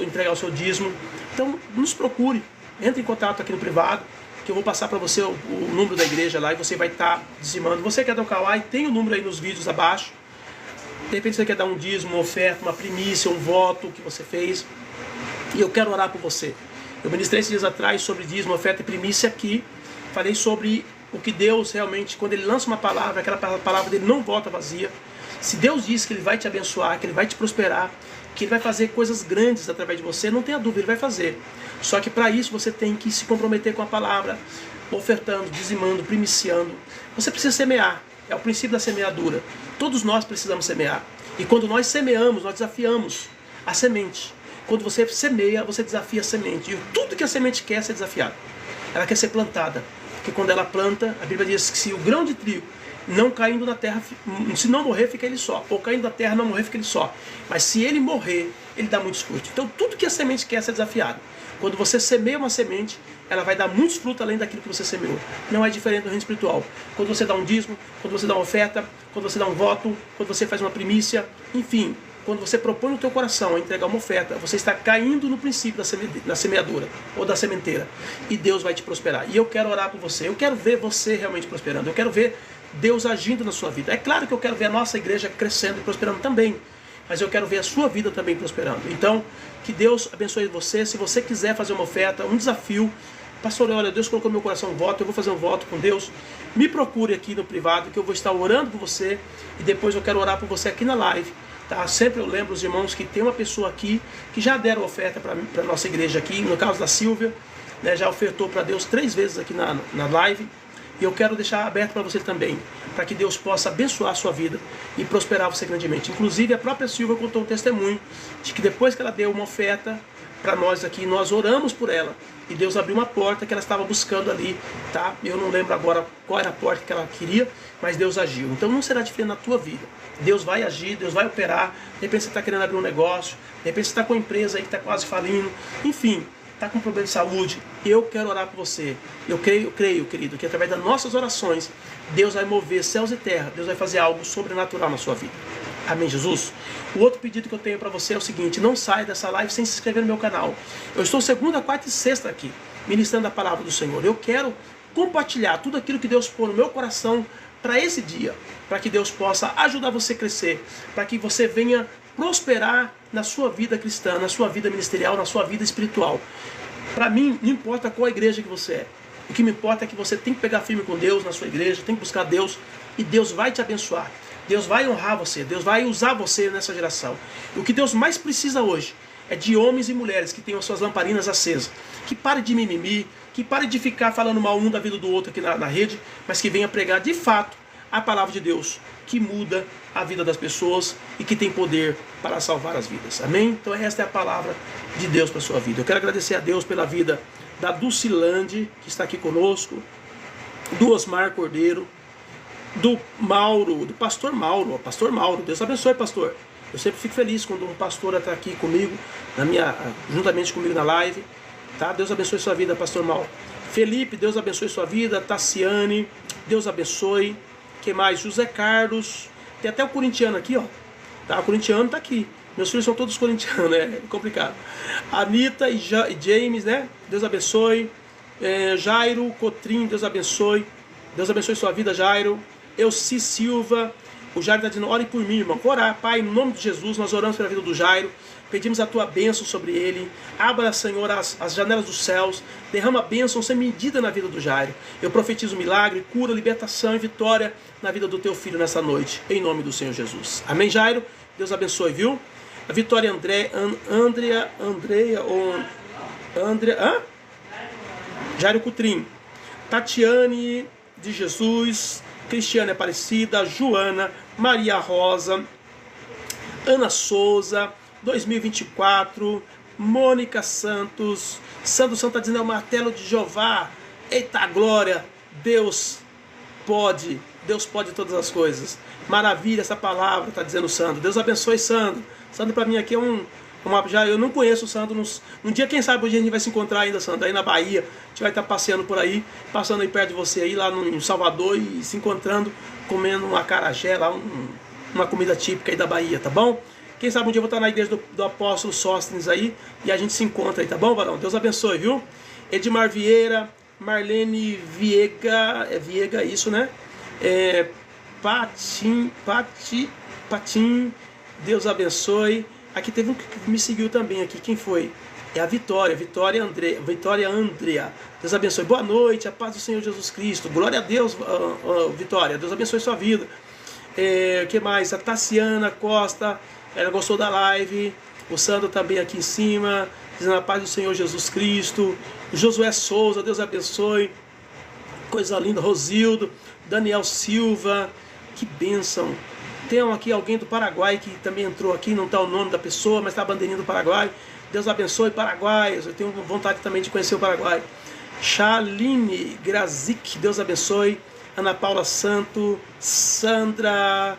entregar o seu dízimo, então nos procure, entre em contato aqui no privado, que eu vou passar para você o número da igreja lá, e você vai estar dizimando. Você quer dar o Kawai, tem o número aí nos vídeos abaixo. De repente você quer dar um dízimo, uma oferta, uma primícia, um voto que você fez, e eu quero orar por você. Eu ministrei esses dias atrás sobre dízimo, oferta e primícia aqui. Falei sobre o que Deus realmente, quando Ele lança uma palavra, aquela palavra dele não volta vazia. Se Deus diz que Ele vai te abençoar, que Ele vai te prosperar, que Ele vai fazer coisas grandes através de você, não tenha dúvida, Ele vai fazer. Só que para isso você tem que se comprometer com a palavra, ofertando, dizimando, primiciando. Você precisa semear. É o princípio da semeadura. Todos nós precisamos semear. E quando nós semeamos, nós desafiamos a semente. Quando você semeia, você desafia a semente. E tudo que a semente quer é ser desafiado. Ela quer ser plantada. Porque quando ela planta, a Bíblia diz que se o grão de trigo não caindo na terra, se não morrer, fica ele só. Ou caindo da terra, não morrer, fica ele só. Mas se ele morrer, ele dá muitos frutos. Então tudo que a semente quer é ser desafiado. Quando você semeia uma semente, ela vai dar muitos frutos além daquilo que você semeou. Não é diferente do reino espiritual. Quando você dá um dízimo, quando você dá uma oferta, quando você dá um voto, quando você faz uma primícia, enfim, quando você propõe no teu coração a entregar uma oferta, você está caindo no princípio da semeadura ou da sementeira. E Deus vai te prosperar. E eu quero orar por você. Eu quero ver você realmente prosperando. Eu quero ver Deus agindo na sua vida. É claro que eu quero ver a nossa igreja crescendo e prosperando também. Mas eu quero ver a sua vida também prosperando. Então, que Deus abençoe você. Se você quiser fazer uma oferta, um desafio, pastor, olha, Deus colocou no meu coração um voto, eu vou fazer um voto com Deus. Me procure aqui no privado, que eu vou estar orando por você. E depois eu quero orar por você aqui na live. Tá? Sempre eu lembro os irmãos que tem uma pessoa aqui que já deram oferta para a nossa igreja aqui. No caso da Silvia, né, já ofertou para Deus 3 vezes aqui na live. E eu quero deixar aberto para você também, para que Deus possa abençoar a sua vida e prosperar você grandemente. Inclusive, a própria Silvia contou um testemunho de que depois que ela deu uma oferta para nós aqui, nós oramos por ela. E Deus abriu uma porta que ela estava buscando ali, tá? Eu não lembro agora qual era a porta que ela queria, mas Deus agiu. Então não será diferente na tua vida. Deus vai agir, Deus vai operar. De repente você está querendo abrir um negócio, de repente você está com uma empresa aí que está quase falindo, enfim, está com problema de saúde, eu quero orar por você. Eu creio, querido, que através das nossas orações, Deus vai mover céus e terra, Deus vai fazer algo sobrenatural na sua vida. Amém, Jesus? O outro pedido que eu tenho para você é o seguinte: não saia dessa live sem se inscrever no meu canal. Eu estou segunda, quarta e sexta aqui, ministrando a palavra do Senhor. Eu quero compartilhar tudo aquilo que Deus pôs no meu coração para esse dia, para que Deus possa ajudar você a crescer, para que você venha prosperar na sua vida cristã, na sua vida ministerial, na sua vida espiritual. Para mim, não importa qual igreja que você é. O que me importa é que você tem que pegar firme com Deus na sua igreja, tem que buscar Deus, e Deus vai te abençoar. Deus vai honrar você, Deus vai usar você nessa geração. E o que Deus mais precisa hoje é de homens e mulheres que tenham suas lamparinas acesas, que parem de mimimi, que parem de ficar falando mal um da vida do outro aqui na rede, mas que venha pregar de fato a palavra de Deus, que muda a vida das pessoas e que tem poder para salvar as vidas. Amém? Então esta é a palavra de Deus para a sua vida. Eu quero agradecer a Deus pela vida da Dulcilande, que está aqui conosco, do Osmar Cordeiro, do Mauro, do pastor Mauro. Pastor Mauro, Deus abençoe, pastor. Eu sempre fico feliz quando um pastor está aqui comigo, juntamente comigo na live. Tá? Deus abençoe sua vida, pastor Mauro. Felipe, Deus abençoe sua vida. Tassiane, Deus abençoe. Quem mais? José Carlos. Tem até o corintiano aqui, ó. Tá? O corintiano tá aqui. Meus filhos são todos corintianos, né? É complicado. Anitta e James, né? Deus abençoe. Jairo Cotrim, Deus abençoe. Deus abençoe sua vida, Jairo. Elci Silva. O Jairo está dizendo: ore por mim, irmão. Vou orar, Pai, em nome de Jesus. Nós oramos pela vida do Jairo. Pedimos a tua bênção sobre ele. Abra, Senhor, as janelas dos céus. Derrama bênção sem medida na vida do Jairo. Eu profetizo milagre, cura, libertação e vitória na vida do teu filho nessa noite. Em nome do Senhor Jesus. Amém, Jairo? Deus abençoe, viu? A Vitória Andrea, Jairo Cutrim. Tatiane de Jesus. Cristiane Aparecida. Joana. Maria Rosa. Ana Souza. 2024, Mônica Santos, Sandro está dizendo: é o martelo de Jeová. Eita glória, Deus pode todas as coisas. Maravilha essa palavra, está dizendo o Sandro. Deus abençoe, Sandro. Sandro para mim aqui é já eu não conheço o Sandro. Um dia, quem sabe, hoje a gente vai se encontrar ainda, Sandro, aí na Bahia. A gente vai estar passeando por aí, passando aí perto de você aí, lá em Salvador, e se encontrando, comendo um acarajé lá, uma comida típica aí da Bahia, tá bom? Quem sabe um dia eu vou estar na igreja do apóstolo Sóstenes aí e a gente se encontra aí, tá bom, varão? Deus abençoe, viu? Edmar Vieira, Marlene Viega, isso, né? Patim, Deus abençoe. Aqui teve um que me seguiu também aqui, quem foi? É a Vitória Andrea. Deus abençoe. Boa noite, a paz do Senhor Jesus Cristo. Glória a Deus, Vitória. Deus abençoe sua vida. O que mais? A Tassiana Costa. Ela gostou da live. O Sandro também aqui em cima, dizendo a paz do Senhor Jesus Cristo. O Josué Souza, Deus abençoe. Coisa linda. Rosildo. Daniel Silva. Que bênção. Tem aqui alguém do Paraguai que também entrou aqui. Não está o nome da pessoa, mas está a bandeirinha do Paraguai. Deus abençoe, Paraguai. Eu tenho vontade também de conhecer o Paraguai. Shaline Grazik, Deus abençoe. Ana Paula Santo, Sandra,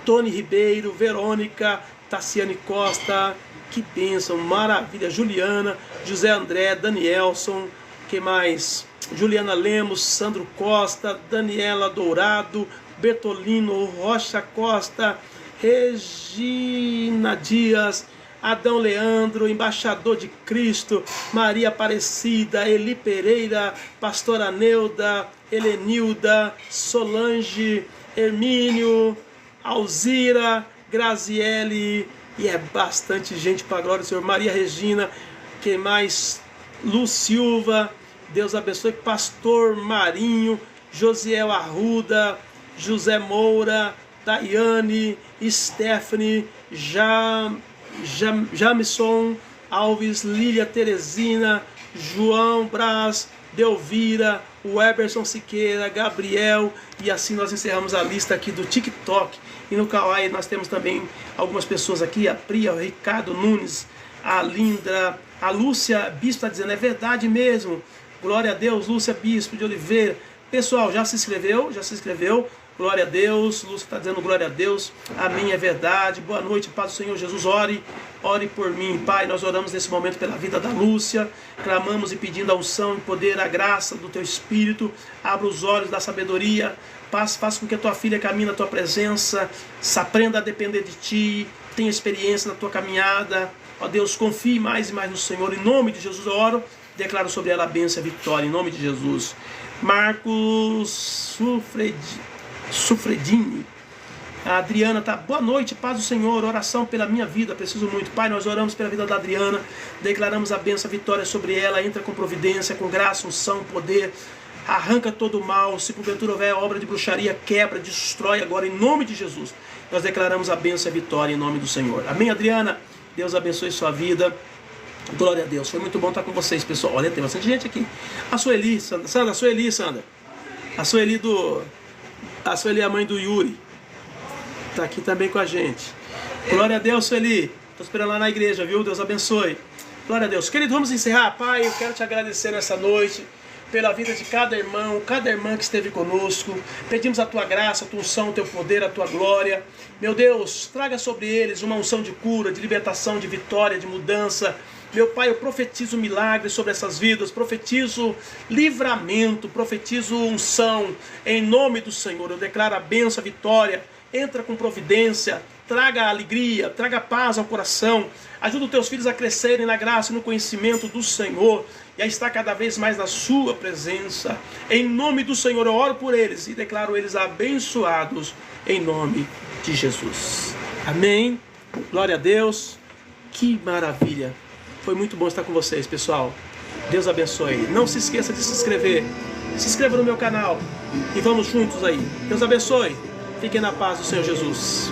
Tony Ribeiro, Verônica, Tassiane Costa, que bênção, maravilha. Juliana, José André, Danielson, que mais? Juliana Lemos, Sandro Costa, Daniela Dourado, Bertolino Rocha Costa, Regina Dias, Adão Leandro, Embaixador de Cristo, Maria Aparecida, Eli Pereira, Pastora Neuda, Helenilda, Solange, Hermínio, Alzira, Graziele, e é bastante gente para a glória do Senhor. Maria Regina, quem mais? Lu Silva, Deus abençoe. Pastor Marinho, Josiel Arruda, José Moura, Daiane, Stephanie, Jamison Alves, Lília Teresina, João Braz, Delvira, Weberson Siqueira, Gabriel, e assim nós encerramos a lista aqui do TikTok. E no Kawaii nós temos também algumas pessoas aqui, a Priya, o Ricardo Nunes, a Lindra, a Lúcia Bispo está dizendo, é verdade mesmo, glória a Deus. Lúcia Bispo de Oliveira, pessoal, já se inscreveu? Já se inscreveu? Glória a Deus. Lúcia está dizendo glória a Deus, amém, é verdade. Boa noite, paz do Senhor Jesus. Ore por mim, Pai. Nós oramos nesse momento pela vida da Lúcia, clamamos e pedindo a unção e poder, a graça do Teu Espírito. Abra os olhos da sabedoria, faça com que a Tua filha caminhe na Tua presença, aprenda a depender de Ti, tenha experiência na Tua caminhada. Ó Deus, confie mais e mais no Senhor. Em nome de Jesus eu oro, declaro sobre ela a bênção e a vitória, em nome de Jesus. Marcos Sufredini, a Adriana tá, boa noite, paz do Senhor, oração pela minha vida, preciso muito. Pai, nós oramos pela vida da Adriana, declaramos a bênção, a vitória sobre ela, entra com providência, com graça, unção, poder, arranca todo o mal, se porventura houver obra de bruxaria, quebra, destrói agora, em nome de Jesus. Nós declaramos a bênção e a vitória em nome do Senhor. Amém, Adriana? Deus abençoe sua vida. Glória a Deus. Foi muito bom estar com vocês, pessoal. Olha, tem bastante gente aqui. A Sueli, Sandra. A Sueli, é a mãe do Yuri. Está aqui também com a gente. Glória a Deus, Sueli. Estou esperando lá na igreja, viu? Deus abençoe. Glória a Deus. Querido, vamos encerrar. Pai, eu quero te agradecer nessa noite pela vida de cada irmão, cada irmã que esteve conosco. Pedimos a Tua graça, a Tua unção, o Teu poder, a Tua glória. Meu Deus, traga sobre eles uma unção de cura, de libertação, de vitória, de mudança. Meu Pai, eu profetizo milagres sobre essas vidas, profetizo livramento, profetizo unção, em nome do Senhor. Eu declaro a bênção, a vitória, entra com providência, traga alegria, traga paz ao coração, ajuda os teus filhos a crescerem na graça e no conhecimento do Senhor, e a estar cada vez mais na sua presença. Em nome do Senhor eu oro por eles e declaro eles abençoados, em nome de Jesus. Amém, glória a Deus, que maravilha. Foi muito bom estar com vocês, pessoal. Deus abençoe. Não se esqueça de se inscrever. Se inscreva no meu canal. E vamos juntos aí. Deus abençoe. Fiquem na paz do Senhor Jesus.